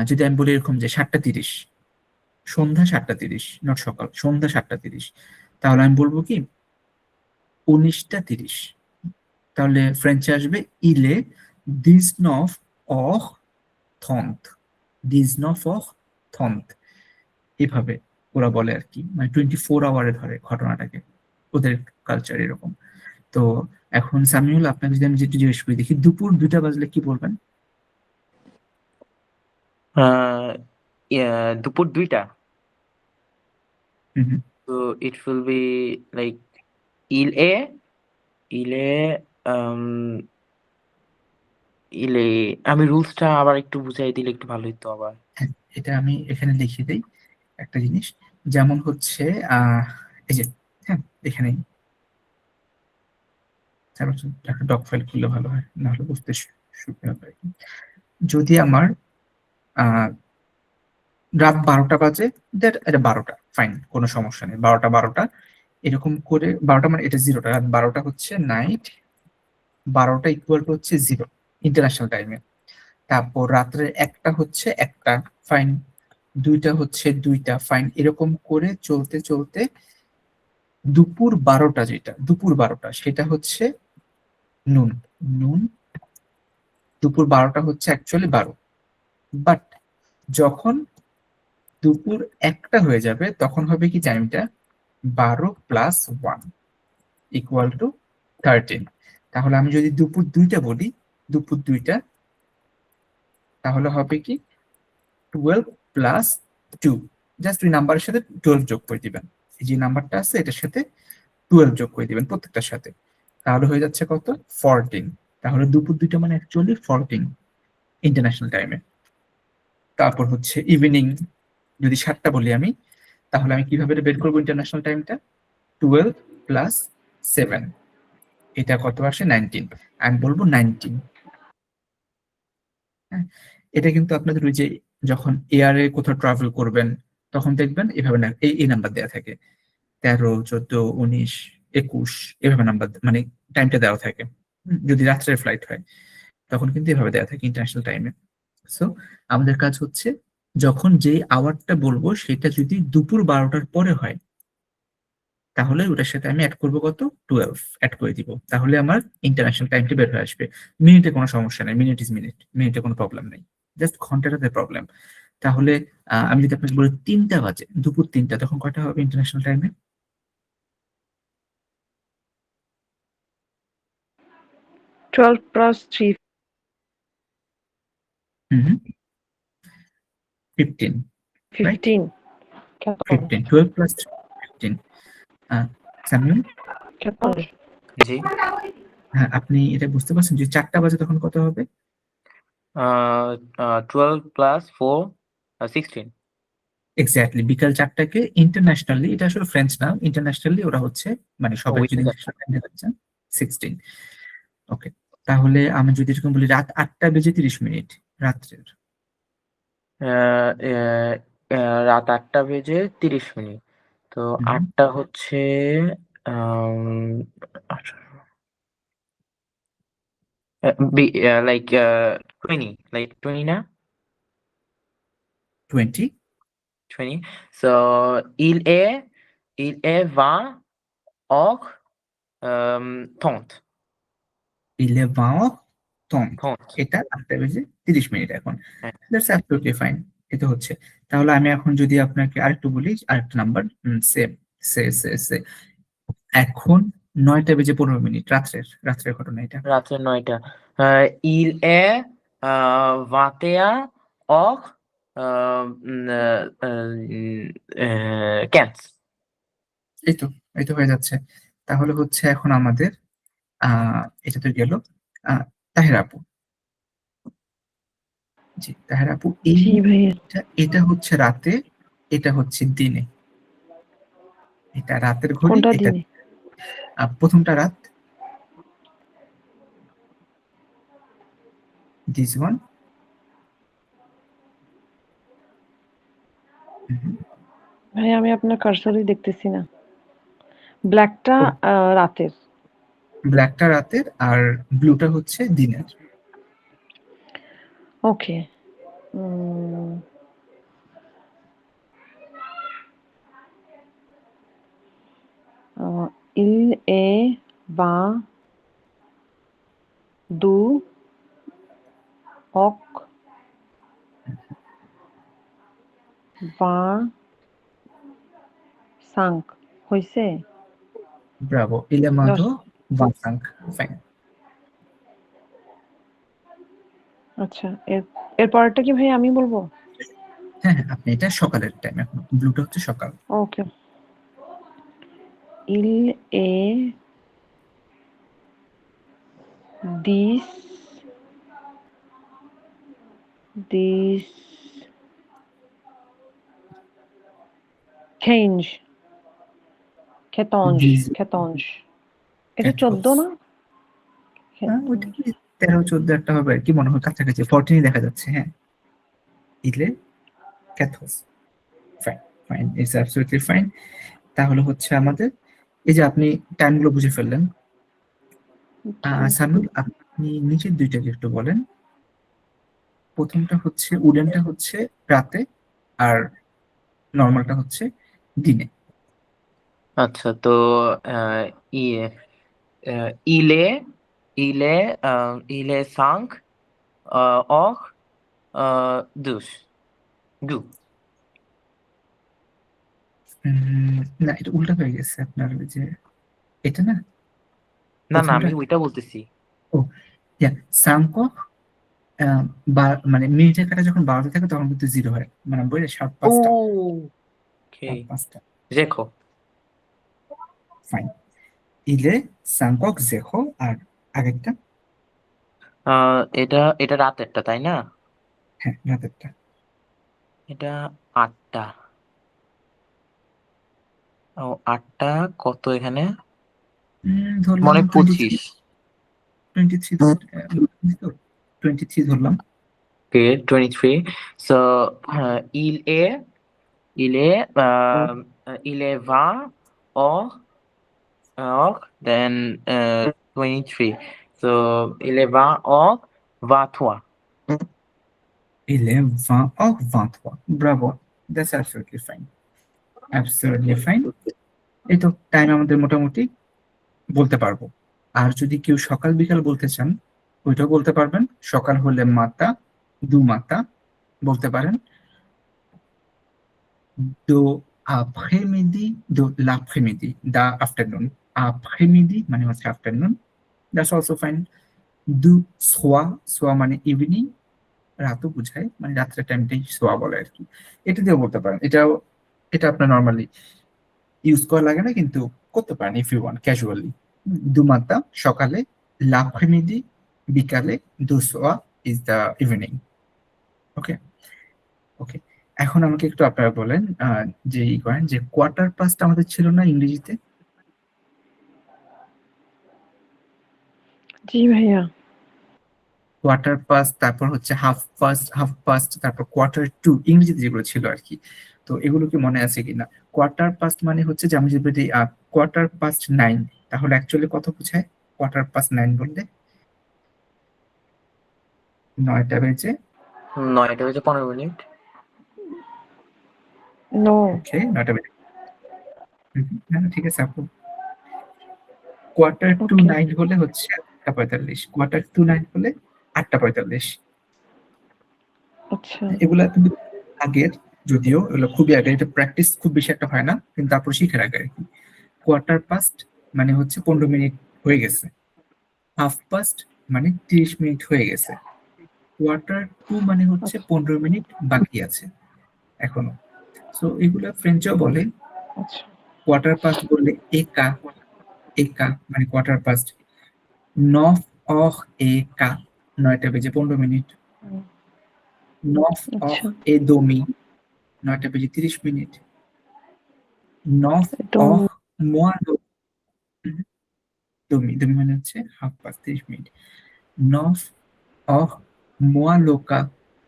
S1: যদি আমি বলি এরকম যে 7:30, সন্ধ্যা 7:30, নট সকাল, সন্ধ্যা 7:30, তাহলে আমি বলবো কি 19টা 30। তাহলে ফ্রেঞ্চে আসবে ইলে ডিজনফ অহ থন্ত, ডিজনফ অহ থন্ত, এভাবে ওরা বলে আর কি, মানে 24 আওয়ারে ধরে ঘটনাটাকে, ওদের কালচার এরকম। তো এখন সামিউল, আপনাকে যদি আমি যেটা জিজ্ঞেস করি, দেখি দুপুর 2টা বাজলে কি বলবেন?
S3: আহ, দুপুর 2টা,
S1: হুম হুম।
S3: তো ইট উইল বি লাইক ইল এ ইলে ইলে আমি রুলসটা আবার একটু বুঝাই দিলে একটু ভালো হতো আবার।
S1: হ্যাঁ, এটা আমি এখানে লিখে দিই একটা জিনিস, যেমন হচ্ছে এই যে, হ্যাঁ এখানে একটা ডক ফাইল খুললে ভালো হয়, নাহলে বুঝতে সুবিধা হবে আর কি। যদি আমার আহ রাত 12টা বাজে, দ্যাট এটা 12টা, ফাইন, কোনো সমস্যা নেই, 12টা এরকম করে, 12টা মানে এটা 0টা, রাত 12টা হচ্ছে নাইট, 12টা ইকুয়াল টু হচ্ছে 0 ইন্টারন্যাশনাল টাইমে। তারপর রাত্রে 1টা হচ্ছে 1টা, ফাইন, 2টা হচ্ছে 2টা, ফাইন, এরকম করে চলতে চলতে দুপুর 12টা, যেটা দুপুর 12টা সেটা হচ্ছে নুন। নুন, দুপুর 12টা হচ্ছে অ্যাকচুয়ালি 12, বাট যখন দুপুর 1টা হয়ে যাবে তখন হবে কি টাইমটা 12+1 ইকুয়াল টু 13। তাহলে আমি যদি দুপুর 2টা বলি, দুপুর 2টা, তাহলে হবে কি 12+2, জাস্ট ওই নাম্বারের সাথে 12 যোগ করে দিবেন, এই যে নাম্বারটা আছে এটার সাথে 12 যোগ করে দিবেন প্রত্যেকটার সাথে, তাহলে হয়ে যাচ্ছে কত, 14। তাহলে দুপুর 2টা মানে অ্যাকচুয়ালি 14 ইন্টারন্যাশনাল টাইমে। তারপর হচ্ছে ইভিনিং, যদি 7টা বলি আমি, তাহলে আমি কিভাবে বের করবো ইন্টারন্যাশনাল টাইমটা, 12+7, এটা কত আসে, 19, আমি বলবো 19। হ্যাঁ, এটা কিন্তু আপনাদের ওই যে যখন এয়ারে কোথাও ট্রাভেল করবেন তখন দেখবেন এভাবে না, এই নাম্বার দেওয়া থাকে, 13, 14, 19, 21, এভাবে নাম্বার মানে টাইমটা দেওয়া থাকে। যদি রাত্রের ফ্লাইট হয় তখন কিন্তু এভাবে দেওয়া থাকে ইন্টারন্যাশনাল টাইমে। সো আমাদের কাজ হচ্ছে যখন যে আওয়ারটা বলবো সেটা যদি দুপুর 12টার পরে হয়, তাহলে ওটার সাথে আমি অ্যাড করবো কত, 12 অ্যাড করে দিব, তাহলে আমার ইন্টারন্যাশনাল টাইমটা বের হয়ে আসবে। মিনিটে কোনো সমস্যা নেই, মিনিট ইজ মিনিট, মিনিটে কোনো প্রবলেম নেই, জাস্ট ঘন্টাটাতে প্রবলেম। তাহলে আমি যদি আপনাকে বলি 3টা বাজে, দুপুর 3টা, তখন কয়টা হবে ইন্টারন্যাশনাল টাইমে?
S2: 12 plus 3,
S1: হুম হুম, 15, রাইট?
S2: 15 কেতন
S1: 15, 12 প্লাস 15। সামিউল,
S2: কেতন
S3: জি।
S1: হ্যাঁ, আপনি এটা বুঝতে পারছেন যে 4টা বাজে তখন কত হবে?
S3: 12 plus 4, 16.
S1: এক্স্যাক্টলি, বিকাল 4টাকে ইন্টারন্যাশনালি, এটা আসলে ফ্রেঞ্চ না, ইন্টারন্যাশনালি ওরা হচ্ছে, মানে সবাই যদি
S3: উইকেন্ড।
S1: ইন্টারন্যাশনাল টাইমে যাচ্ছেন, 16। ওকে, তাহলে আমি যদি এরকম বলি রাত 8টা বেজে 30 মিনিট, রাত্রের।
S3: রাত 8টা বেজে 30 মিনিট। তো
S1: হুম,
S3: 8টা হচ্ছে লাইক 20, লাইক 20 না?
S1: 20,
S3: 20. So il est 20 heures 30.
S1: 11h30,
S3: 30.
S1: এটা 8টা বেজে 30 মিনিট এখন।
S3: হ্যাঁ।
S1: দ্যাটস অ্যাবসলিউটলি ফাইন, এটা হচ্ছে। তাহলে আমি এখন যদি আপনাকে আরেকটু বলি, আরেকটা নাম্বার, সেম, সে এখন 9টা বেজে 15 মিনিট, রাত্রের ঘটনা এটা।
S3: রাত্রে 9টা। Il est 21 heures 15.
S1: এই তো, এই তো হয়ে যাচ্ছে। তাহলে হচ্ছে এখন আমাদের এটা তো গেল। আহ তাহের আপু, জি তাহের আপু,
S2: জি ভাইয়া
S1: এটা এটা হচ্ছে রাতে, এটা হচ্ছে দিনে, এটা রাতের ঘড়ি,
S2: কোনটা
S1: এটা
S2: দিনে
S1: প্রথমটা রাত, দিস ওয়ান।
S2: ভাই আমি আপনার কার্সরই দেখতেছি না ব্ল্যাকটা রাতের
S1: ব্ল্যাকটা রাতের আর ব্লুটা হচ্ছে দিনের।
S2: ওকে il est 22 heures 25 হইছে
S1: ব্রাভো, ইলেমাদো
S2: 10
S1: ভাসাঙ্ক, ফাইন।
S2: আচ্ছা এর পরেরটা কি ভাই আমি বলবো
S1: হ্যাঁ হ্যাঁ, আপনি এটা সকালের টাইম, এখন ব্লুটা হচ্ছে সকাল।
S2: ওকে il est 10 10 15
S1: দিস
S2: 14 এটা
S1: ক্যাটলস,
S2: 14 না
S1: ওইটা কি 13-14 একটা হবে আর কি, মনে হয় কাছাকাছি, 14ই দেখা যাচ্ছে, হ্যাঁ। ইলে ক্যাথোস, fine, fine, it's absolutely fine. তাহলে হচ্ছে আমাদের, এই যে আপনি টাইমগুলো বুঝে ফেললেন। সামিউল, আপনি নিচের দুইটাকে একটু বলেন। প্রথমটা হচ্ছে উডেনটা হচ্ছে রাতে, আর নর্মালটা হচ্ছে দিনে।
S3: আচ্ছা, তো আহ, ইয়ে আহ, il est il est 5 heures 12.
S1: না, এটা উল্টা হয়ে গেছে আপনার, ওই যে এটা না,
S3: না না,
S1: প্রথমটা,
S3: আমি ওইটা বলতেছি।
S1: ও ইয়া, সাংকক, মানে মিনিটের কাটা যখন 12তে থাকে তখন কিন্তু 0 হয়, মানে বইটা শার্প
S3: ও
S1: 5টা,
S3: ওকে,
S1: শার্প 5টা,
S3: দেখো।
S1: ফাইন। ইলে সাংকক জেখো, আর আগেরটা,
S3: এটা এটা রাতেরটা, তাই না?
S1: হ্যাঁ রাতেরটা।
S3: এটা 8টা। ও 8টা, কত এখানে?
S1: ধরলাম
S3: মনে
S1: 23,
S3: 25।
S1: 23, 23 ধরলাম।
S3: ওকে, 23. So il est 20 heures then 23. So il est 20 heures 23.
S1: Il est 20 or 23. Bravo. That's absolutely fine. Absolutely fine. এই তো টাইম আমাদের মোটামুটি বলতে পারবো। আর যদি কেউ সকাল বিকাল বলতে চান ওইটাও বলতে পারবেন। সকাল হলে মাতা, দু মাতা বলতে পারেন। দো après-midi, দো l'après-midi, দা আফটারনুন। après-midi মানে হচ্ছে আফটারনুন, দ্যাটস অলসো ফাইন। দু সোয়া, সোয়া মানে ইভিনিং, রাতও বুঝায়, মানে রাত্রের টাইমটাই সোয়া বলে আর কি। এটা দিয়েও বলতে পারেন। এটা আপনার নর্মালি ইউজ করা লাগে না, কিন্তু করতে পারেন ইফ ইউ ওয়ান্ট ক্যাজুয়ালি। দুমাতা সকালে, লাপ্রেমিদি বিকালে, দুসোয়া ইজ দ্য ইভিনিং। ওকে ওকে, এখন আমাকে একটু আপনারা বলেন যে ই করেন যে কোয়ার্টার পাস্ট আমাদের ছিল না ইংরেজিতে?
S2: জি ভাইয়া।
S1: কোয়ার্টার পাস্ট, তারপর হচ্ছে হাফ পাস্ট, তারপর কোয়ার্টার টু, ইংরেজিতে যেগুলো ছিল আর কি। তো এগুলো কি মনে আছে কিনা? কোয়ার্টার পাস্ট মানে হচ্ছে যে আমি যদি কোয়ার্টার পাস্ট 9, তাহলে অ্যাকচুয়ালি কত বোঝায় কোয়ার্টার পাস্ট 9 বললে? 9টা বেজে
S3: 9:15।
S2: নো।
S1: ওকে, 9টা বেজে না না, ঠিক আছে আপু। কোয়ার্টার টু
S2: ওকে।
S1: 9 হলে হচ্ছে 8:45, কোয়ার্টার টু 9 হলে 8:45।
S2: আচ্ছা।
S1: এগুলা কিন্তু আগের, যদিও এগুলো খুবই আগে, এটা প্র্যাকটিস খুব বেশি একটা হয় না, কিন্তু তারপর শিখে রাখে আর কি। কোয়ার্টার পাস্ট মানে হচ্ছে 15 মিনিট হয়ে গেছে। হাফ পাস্ট মানে 30 মিনিট হয়ে গেছে। কোয়ার্টার টু মানে হচ্ছে
S2: আচ্ছা
S1: 15 মিনিট বাকি আছে এখনো। সো এগুলা ফ্রেঞ্চেও বলে।
S2: আচ্ছা
S1: কোয়ার্টার পাস্ট বললে একা, একা মানে কোয়ার্টার পাস্ট। নফ অহ একা, 9টা বেজে 15 মিনিট।
S2: হুম,
S1: নফ অহ
S2: আচ্ছা।
S1: এ দমি, 9টা বেজে 30 মিনিট। নফ
S2: তো
S1: অহ মোয়া দমি, দমি মানে হচ্ছে হাফ পাস্ট 30 মিনিট। নফ অহ মোয়া লোকা,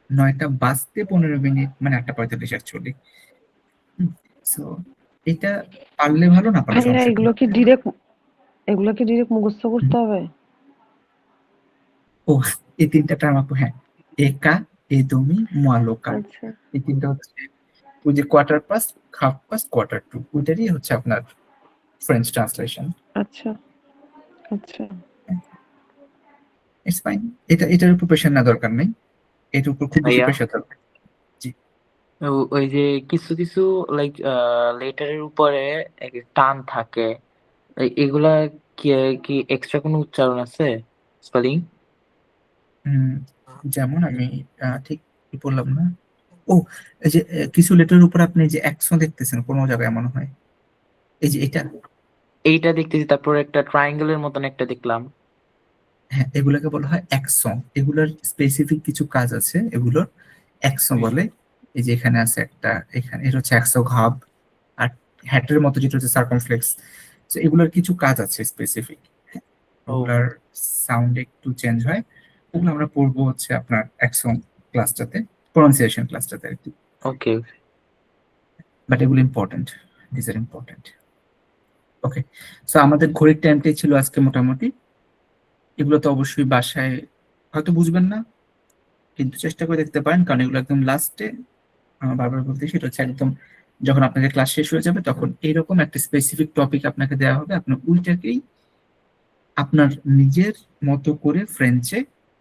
S1: 9টা বাজতে 15 মিনিট, মানে 8:45 অ্যাকচুয়ালি। সো এটা পারলে ভালো, না পারলে
S2: ভাইয়া
S1: সমস্যা নেই।
S2: এগুলো কি ডিরেক্ট মুখস্থ করতে হবে?
S1: ও, এই 3টা টার্ম আপু, হ্যাঁ। একা, এ দমি, মোয়া লোকা,
S2: আচ্ছা
S1: এই 3টা হচ্ছে ওই যে quarter past, half past, quarter to, ওইটারই হচ্ছে আপনার ফ্রেঞ্চ ট্রান্সলেশন।
S2: আচ্ছা আচ্ছা।
S1: It's fine. এটার উপর প্রেশার না, দরকার নেই। এটার উপর খুব বেশি
S3: ভাইয়া,
S1: প্রেশার দরকার। জি।
S3: ওই যে কিছু কিছু লাইক লেটারের উপরে টান থাকে, এগুলা কি কি এক্সট্রা কোনো উচ্চারণ আছে, স্পেলিং?
S1: উম, যেমন আমি ঠিক কি বললাম না। ও, এই যে কিছু লেটারের উপর আপনি যে অ্যাকশন দেখতেছেন কোনো জায়গায় এমন হয়, এই যে এটা।
S3: এইটা দেখতেছি, তারপর একটা ট্রায়াঙ্গেলের মতন একটা দেখলাম।
S1: হ্যাঁ, এগুলোকে বলা হয় অ্যাকশন। এগুলোর স্পেসিফিক কিছু কাজ আছে, এগুলোর অ্যাকশন বলে। এই যে এখানে আছে একটা, এখানে এটা হচ্ছে অ্যাকশন ঘাব, আর হ্যাটের মতো যেটা হচ্ছে সার্কামফ্লেক্স। তো এগুলোর কিছু কাজ আছে স্পেসিফিক,
S3: ও,
S1: ওগুলার সাউন্ড একটু চেঞ্জ হয়। ওগুলো আমরা পড়বো হচ্ছে আপনার অ্যাকশন ক্লাসটাতে, প্রনাউন্সিয়েশন ক্লাসটাতে আর কি।
S3: ওকে।
S1: বাট এগুলো important, this are important. Okay, so আমাদের ঘড়ির টাইমটাই ছিল আজকে মোটামুটি। এগুলো তো অবশ্যই বাসায় হয়তো বুঝবেন না, কিন্তু চেষ্টা করে দেখতে পারেন, কারণ এগুলো একদম লাস্টে, বারবার বলতে সেটা হচ্ছে একদম যখন আপনাদের ক্লাস শেষ হয়ে যাবে, তখন এইরকম একটা স্পেসিফিক টপিক আপনাকে দেওয়া হবে, আপনি ওইটাকেই আপনার নিজের মতো করে ফ্রেঞ্চে,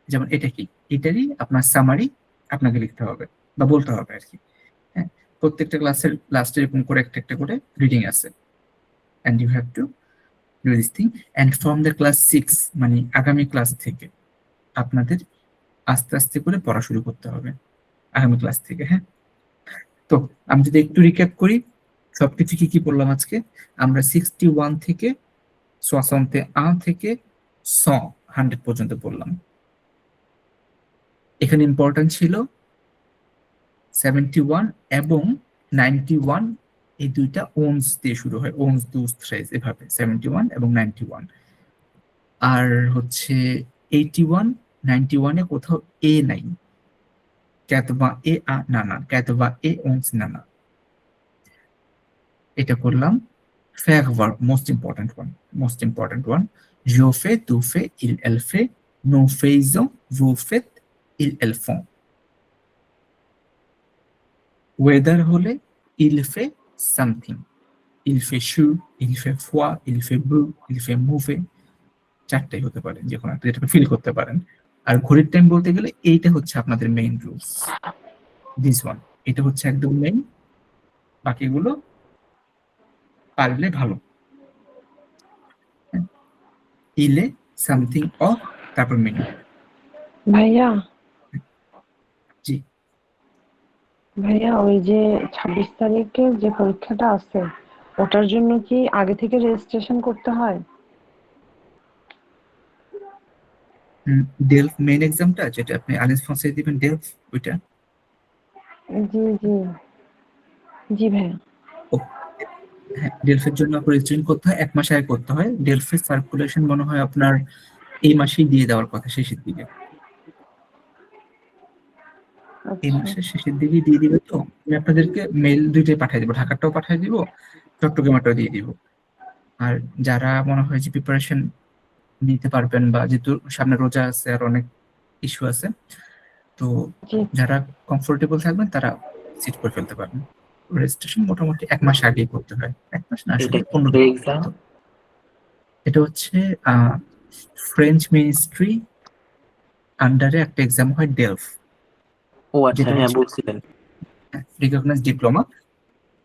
S1: যেমন এটা কি, এটারই আপনার সামারি আপনাকে লিখতে হবে বা বলতে হবে আর কি। হ্যাঁ, প্রত্যেকটা ক্লাসের লাস্টে এরকম করে একটা একটা করে রিডিং আছে, and you have to do this thing. And from the class 6, মানে আগামী ক্লাস থেকে আপনাদের আস্তে আস্তে করে পড়া শুরু করতে হবে, আগামী ক্লাস থেকে। হ্যাঁ, তো আমি যদি একটু রিক্যাপ করি সবকিছু কি কি বললাম আজকে। আমরা 61 থেকে 61 থেকে 100 পর্যন্ত বললাম। এখানে ইম্পর্টেন্ট ছিল 71 এবং 91, এই দুইটা ওনস দিয়ে শুরু হয়, ওনস দুস থ্রেস, এভাবে 71 এবং 91। আর হচ্ছে 81, 91-এ কোথাও এ নাই, ক্যাতবা এ না না, ক্যাতবা এ ওনস না না। এটা করলাম। Faire verb, most important one. Je fais, tu fais, il, elle fait, nous faisons, vous faites, ils, elles font. Weather হলে il fait something, il fait chaud, il fait froid, il fait beau, il fait mauvais, চারটাই হতে পারে, যে কোনো একটা যেটাকে feel করতে পারেন। আর ঘড়ির টাইম বলতে গেলে এইটা হচ্ছে আপনাদের মেইন রুলস, দিস ওয়ান, এটা হচ্ছে একদম মেইন, বাকিগুলো পারলে ভালো। ইলে সামথিং অফ, তারপর মিনিং।
S2: ভাইয়া
S1: জি,
S2: ভাইয়া ওই যে 26 তারিখে যে পরীক্ষাটা আছে ওটার জন্য কি আগে থেকে রেজিস্ট্রেশন করতে হয়?
S1: ডেলফ মেইন এক্সামটা যেটা আপনি আলিস ফ্রান্সে দিবেন, ডেলফ ওইটা।
S2: জি জি জি ভাইয়া।
S1: ও হ্যাঁ, ডেলফের জন্য আপনার রেজিস্ট্রেশন করতে হয়, 1 মাস আগে করতে হয়। ডেলফের সার্কুলেশন মনে হয় আপনার এই মাসেই দিয়ে দেওয়ার কথা, শেষের দিকে। এই
S2: আচ্ছা
S1: মাসের শেষের দিকেই দিয়ে দিবে। তো আমি আপনাদেরকে মেইল দুইটাই পাঠিয়ে দিব, ঢাকারটাও পাঠিয়ে দিব, চট্টগ্রামটাও দিয়ে দিব। আর যারা মনে হয় যে প্রিপারেশন নিতে পারবেন, বা যেহেতু সামনে রোজা আছে আর অনেক ইস্যু আছে, তো
S2: জি
S1: যারা কমফোর্টেবল থাকবেন তারা সিট করে ফেলতে পারবেন। রেজিস্ট্রেশন মোটামুটি 1 মাস আগেই করতে হয়, 1 মাস না,
S3: এটা
S1: আসলে
S3: কি
S1: 15 দিন
S3: এক্সাম?
S1: মতো। এটা হচ্ছে ফ্রেঞ্চ মিনিস্ট্রি আন্ডারে একটা এক্সাম হয়, ডেলফ,
S3: ও আচ্ছা,
S1: যেটা
S3: হ্যাঁ
S1: হচ্ছে
S3: বলছিলেন।
S1: রিকগনাইজ ডিপ্লোমা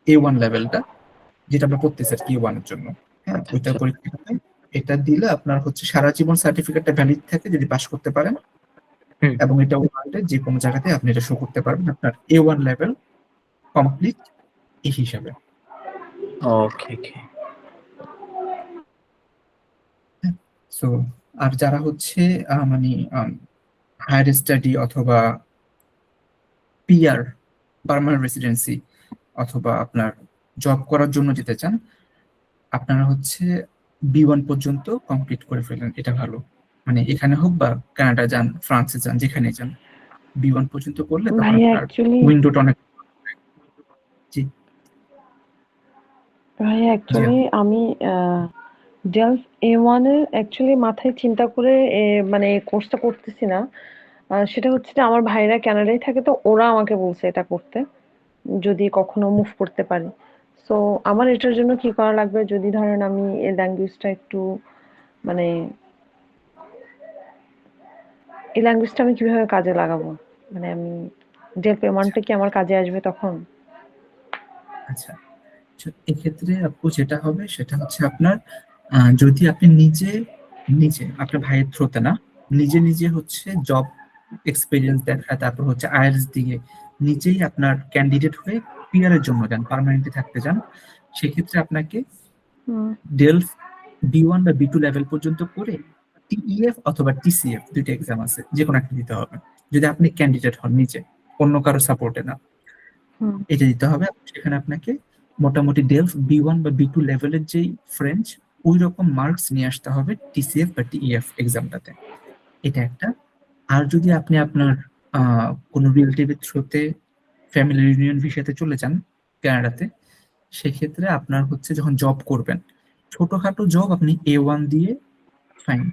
S1: A1 লেভেলটা, যেটা আমরা পড়তেছি আর কি A1 এর জন্য। হ্যাঁ,
S3: আচ্ছা
S1: ওইটা
S3: আচ্ছা।
S1: পরীক্ষা হয়। এটা দিলে আপনার হচ্ছে সারা জীবন সার্টিফিকেটটা ভ্যালিড থাকে যদি পাস করতে পারেন,
S3: হুম।
S1: এবং এটা ওয়ার্ল্ডে যে কোনো জায়গাতে আপনি এটা শো করতে পারবেন আপনার A1 লেভেল কমপ্লিট এই হিসাবে।
S3: ওকে ওকে।
S1: সো আর যারা হচ্ছে মানে হায়ার স্টাডি অথবা পিআর, পার্মানেন্ট রেসিডেন্সি, অথবা আপনার জব করার জন্য যেতে চান, আপনারা হচ্ছে B1 পর্যন্ত কমপ্লিট করে ফেলেন, এটা ভালো। মানে এখানে হোক বা কানাডা যান, ফ্রান্সে যান, যেখানে যান, B1 পর্যন্ত করলে তখন
S2: ভাইয়া
S1: আপনার
S2: অ্যাকচুয়ালি
S1: উইন্ডোটা অনেক। জি,
S2: ভাইয়া
S1: জি
S2: অ্যাকচুয়ালি
S1: আপু।
S2: আমি ডেলফ A1 এর অ্যাকচুয়ালি মাথায় চিন্তা করে মানে কোর্সটা করতেছি না। সেটা হচ্ছে যে আমার ভাইরা কানাডায় থাকে, তো ওরা আমাকে বলছে এটা করতে যদি কখনো মুভ করতে পারি। সো আমার এটার জন্য কি করা লাগবে, যদি ধরেন আমি এই ল্যাঙ্গুয়েজটা একটু মানে এই ল্যাঙ্গুয়েজটা আমি কিভাবে কাজে লাগাবো? মানে আমি ডেলফ
S1: আচ্ছা
S2: A1টা কি আমার কাজে আসবে তখন?
S1: আচ্ছা, তো এক্ষেত্রে আপু যেটা হবে সেটা হচ্ছে আপনার যদি আপনি নিজে নিজে আপনার ভাইয়ের থ্রোতে না, নিজে নিজে হচ্ছে জব এক্সপিরিয়েন্স দেখা, তারপর হচ্ছে আইএলটিএস দিয়ে নিজেই আপনার ক্যান্ডিডেট হয়ে পিআর এর জন্য যান, পার্মানেন্টলি থাকতে যান, সেক্ষেত্রে আপনাকে
S2: হুম
S1: ডেলফ B1 বা B2 লেভেল পর্যন্ত করে টিইএফ অথবা টিসিএফ দুইটা এক্সাম আছে, যে কোনো একটা দিতে হবে যদি আপনি ক্যান্ডিডেট হন নিজে, অন্য কারো সাপোর্টে না।
S2: হুম
S1: এটা দিতে হবে, সেখানে আপনাকে মোটামুটি ডেলফ B1 বা B2 লেভেলের যেই ফ্রেঞ্চ, ওই রকম মার্কস নিয়ে আসতে হবে টিসিএফ বা টিইএফ এক্সামটাতে। এটা একটা। আর যদি আপনি আপনার কোনো রিলেটিভের থ্রুতে ফ্যামিলি ইউনিয়ন ভিসাতে চলে যান কানাডাতে, সেক্ষেত্রে আপনার হচ্ছে যখন জব করবেন, ছোটখাটো জব আপনি A1 দিয়ে ফাইন,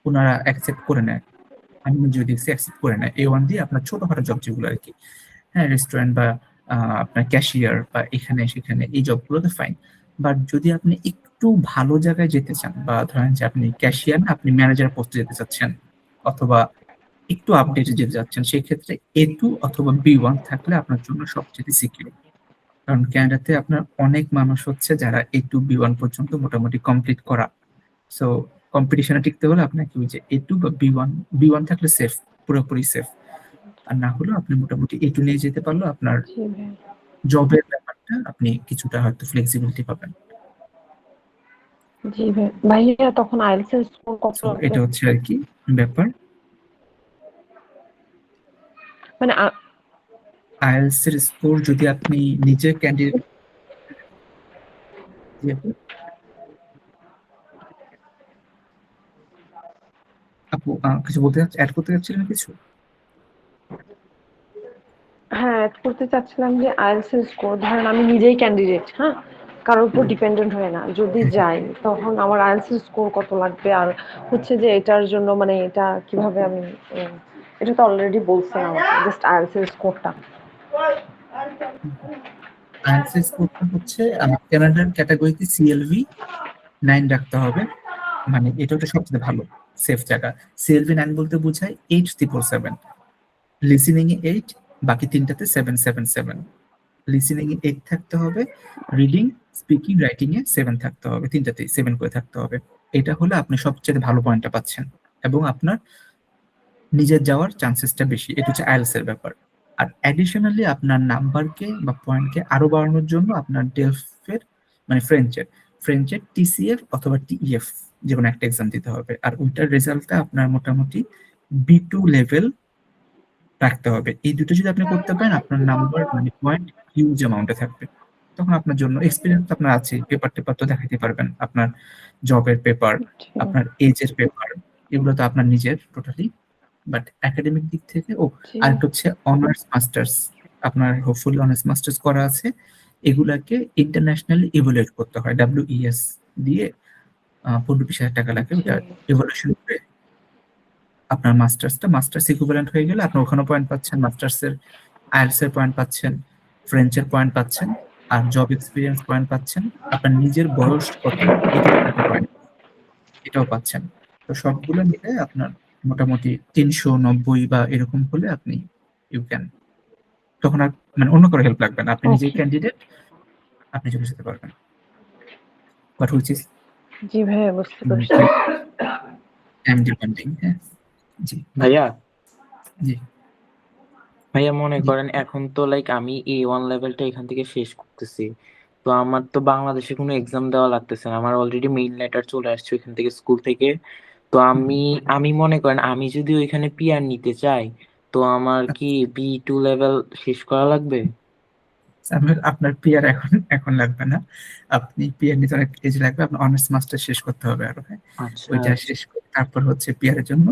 S1: ওনারা অ্যাকসেপ্ট করে নেয়। আমি যদি অ্যাকসেপ্ট করে নেয় A1 দিয়ে আপনার ছোটখাটো জব যেগুলো আর কি, হ্যাঁ, রেস্টুরেন্ট বা আপনার ক্যাশিয়ার বা এখানে সেখানে, এই জবগুলোতে ফাইন। বাট যদি আপনি একটু ভালো জায়গায় যেতে চান, বা ধরেন যে আপনি ক্যাশিয়ার না, আপনি ম্যানেজার পোস্টে যেতে চাচ্ছেন, অথবা একটু আপডেটে যেতে যাচ্ছেন, সেক্ষেত্রে A2 অথবা B1 থাকলে আপনার জন্য সবচেয়ে সিকিউর। কারণ ক্যানাডাতে আপনার অনেক মানুষ হচ্ছে যারা A2 B1 পর্যন্ত মোটামুটি কমপ্লিট করা। সো কম্পিটিশনে টিকতে হলে আপনাকে ওই যে A2 বা B1 থাকলে সেফ, পুরোপুরি সেফ। আর না হলেও আপনি মোটামুটি A2 নিয়ে যেতে পারলে আপনার
S2: জি ভাই।
S1: জবের ব্যাপারটা আপনি কিছুটা হয়তো ফ্লেক্সিবিলিটি পাবেন।
S2: জি ভাই। ভাইয়া তখন আইএলটিএস এর স্কোর কত
S1: সো
S2: লাগবে?
S1: এটা হচ্ছে আর কি ব্যাপার।
S2: মানে
S1: আইএলটিএস এর স্কোর যদি আপনি নিজে ক্যান্ডিডেট, আপু কিছু বলতে চাচ্ছেন, অ্যাড করতে চাচ্ছিলেন কিছু?
S2: হ্যাঁ, এড করতে চাচ্ছিলাম যে আইএলটিএস এর স্কোর ধরেন আমি নিজেই ক্যান্ডিডেট, হ্যাঁ? কারোর উপর ডিপেন্ডেন্ট হয়ে না। যদি
S1: হ্যাঁ,
S2: যাই তখন আমার আইএলটিএস এর স্কোর কত লাগবে? আর হচ্ছে যে এটার জন্য মানে এটা কিভাবে আমি এটা তো অলরেডি বলছেন আমাকে জাস্ট আইএলটিএস এর স্কোরটা।
S1: আইএলটিএস এর স্কোরটা হচ্ছে কানাডার ক্যাটাগরিতে সিএলভি 9 রাখতে হবে, মানে এটা হচ্ছে সবচেয়ে ভালো সেফ জায়গা। সিএলভি 9 বলতে বোঝায় 8 লিসেনিং এ 8, বাকি তিনটাতে 7 লিসেনিং এ 8 থাকতে হবে, রিডিং স্পিকিং রাইটিং এ 7 থাকতে হবে, তিনটাতেই 7 করে থাকতে হবে। এটা হলে আপনি সবচেয়ে ভালো পয়েন্টটা পাচ্ছেন এবং আপনার নিজের যাওয়ার চান্সেসটা বেশি। এটা হচ্ছে আইএলটিএস এর ব্যাপার। আর অ্যাডিশনালি আপনার নাম্বারকে বা পয়েন্টকে আরো বাড়ানোর জন্য আপনার ডেলফের মানে ফ্রেঞ্চের টিসিএফ অথবা টিইএফ যে কোনো একটা এক্সাম দিতে হবে, আর ওইটার রেজাল্টটা আপনার মোটামুটি B2 লেভেল রাখতে হবে। এই দুটো যদি আপনি করতে পারেন আপনার নাম্বার মানে পয়েন্ট হিউজ অ্যামাউন্টে থাকবে। তখন আপনার জন্য এক্সপিরিয়েন্স আপনার আছে, পেপার টেপার তো দেখাতে পারবেন, আপনার জবের পেপার,
S2: জি
S1: আপনার এজের পেপার, এগুলো তো আপনার নিজের টোটালি। বাট একাডেমিক দিক থেকে
S2: জি
S1: আরেকটা হচ্ছে অনার্স মাস্টার্স, আপনার হোপফুলি অনার্স মাস্টার্স করা আছে, এগুলাকে ইন্টারন্যাশনালি ইভালুয়েট করতে হয় WES দিয়ে। 15-20 হাজার টাকা লাগে, ওটা
S2: জি
S1: ইভালুয়েশন করে আপনার মাস্টার্স ইকুইভ্যালেন্ট হয়ে গেলে আপনার ওখানে পয়েন্ট পাচ্ছেন, মাস্টার্স এর আইএলটিএস এর পয়েন্ট পাচ্ছেন, ফ্রেঞ্চের পয়েন্ট পাচ্ছেন, আর জব এক্সপিরিয়েন্স পয়েন্ট পাচ্ছেন, আপনার নিজের বয়স কত এটার একটা পয়েন্ট এটাও পাচ্ছেন। তো সবগুলো মিলে আপনার মোটামুটি 390 বা এরকম হলে আপনি ইউ ক্যান, তখন আর মানে অন্য কারো হেল্প লাগবে না, আপনি নিজেই
S2: ওকে
S1: ক্যান্ডিডেট, আপনি চলে যেতে পারবেন। বাট হুইচ ইজ
S2: জি ভাইয়া বুঝতে পারছি।
S1: Time depending. হ্যাঁ, জি
S3: ভাইয়া
S1: জি
S3: ভাইয়া মনে
S1: জি।
S3: করেন এখন তো লাইক আমি A1 লেভেলটা এখান থেকে শেষ করতেছি, তো আমার তো বাংলাদেশে কোনো এক্সাম দেওয়া লাগতেছে না, আমার অলরেডি মেইন লেটার চলে আসছে ওইখান থেকে স্কুল থেকে। তো আমি আমি মনে করেন আমি যদি ওইখানে পিআর নিতে চাই, তো আমার কি B2 লেভেল শেষ করা লাগবে?
S1: আপনার পিআর এখন এখন লাগবে না, আপনি পিআর নিতে অনেক এজ লাগবে, আপনার অনার্স মাস্টার শেষ করতে হবে আরো। হ্যাঁ,
S3: আচ্ছা
S1: ওইটা শেষ করে তারপর হচ্ছে পিআর এর জন্য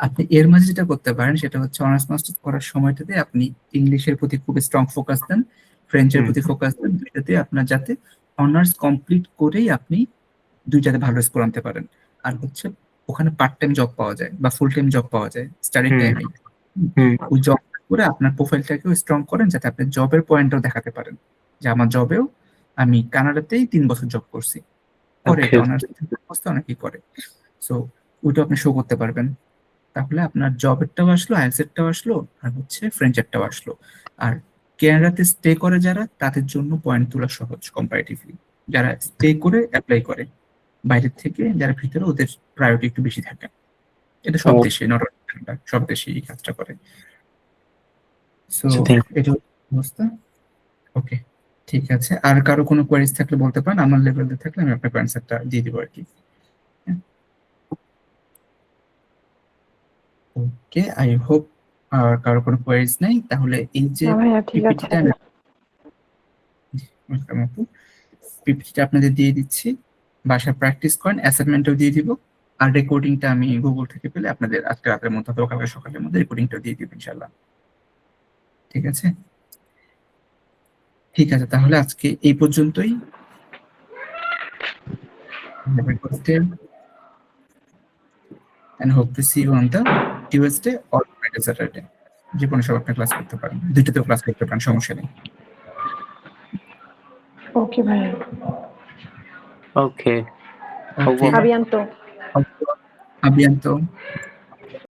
S1: আপনি এর মাঝে যেটা করতে পারেন সেটা হচ্ছে অনার্স মাস্টার্স করার সময়টাতে আপনি ইংলিশের প্রতি খুব স্ট্রং ফোকাস দেন, ফ্রেঞ্চের
S3: হুম
S1: প্রতি ফোকাস দেন, দুইটাতে আপনার যাতে অনার্স কমপ্লিট করেই আপনি দুইটাতে ভালো স্কোর আনতে পারেন। আর হচ্ছে ওখানে পার্ট টাইম জব পাওয়া যায় বা ফুল টাইম জব পাওয়া যায় স্টাডি
S3: হুম
S1: টাইমে।
S3: হুম
S1: ওই জব করে আপনার প্রোফাইলটাকেও স্ট্রং করেন যাতে আপনি জবের পয়েন্টও দেখাতে পারেন যে আমার জবেও আমি কানাডাতেই 3 বছর জব করছি। করে
S3: ওকে
S1: এটা অনার্স অবস্থা অনেকেই করে। সো ওইটা আপনি শো করতে পারবেন, তাহলে আপনার জবেরটাও আসলো, আইএলটিএসটাও আসলো, আর হচ্ছে ফ্রেঞ্চেরটাও আসলো। আর কানাডাতে স্টে করে যারা তাদের জন্য পয়েন্ট তোলা সহজ কম্পারেটিভলি, যারা স্টে করে অ্যাপ্লাই করে বাইরের থেকে, যারা ভিতরে ওদের প্রায়োরিটি একটু বেশি থাকে। এটা সব
S3: ও
S1: দেশে, নট কানাডা, সব দেশেই এই কাজটা করে। সো
S3: আচ্ছা থ্যাংক
S1: এটা হচ্ছে অবস্থা। ওকে, ঠিক আছে। আর কারো কোনো কোয়ারিজ থাকলে বলতে পারেন, আমার লেভেলে থাকলে আমি আপনাকে অ্যান্সারটা দিয়ে দিব আর কি। ওকে, আই হোপ আর কারো কোনো কোয়ারিজ নাই। তাহলে এই যে
S2: না ভাইয়া ঠিক আছে।
S1: পিপিটিটা আপু, পিপিটিটা আপনাদের দিয়ে দিচ্ছি, বাসায় প্র্যাকটিস করেন, অ্যাসাইনমেন্টও দিয়ে দিব, আর রেকর্ডিংটা আমি গুগল থেকে পেলে আপনাদের আজকে রাতের মধ্যে অথবা কালকে সকালের মধ্যে রেকর্ডিংটা দিয়ে দিব ইনশাল্লাহ। ঠিক আছে, ঠিক আছে, তাহলে আজকে এই পর্যন্তই। Have a good day and hope to see you on the Tuesday or Friday, Saturday. যে কোনো সময় আপনি ক্লাস করতে পারেন, দুইটাতেও ক্লাস করতে পারেন, সমস্যা নেই।
S2: ওকে ভাইয়া।
S3: ওকে
S1: ওকে,
S2: আবিয়ান্তো।
S1: আবিয়ান্তো।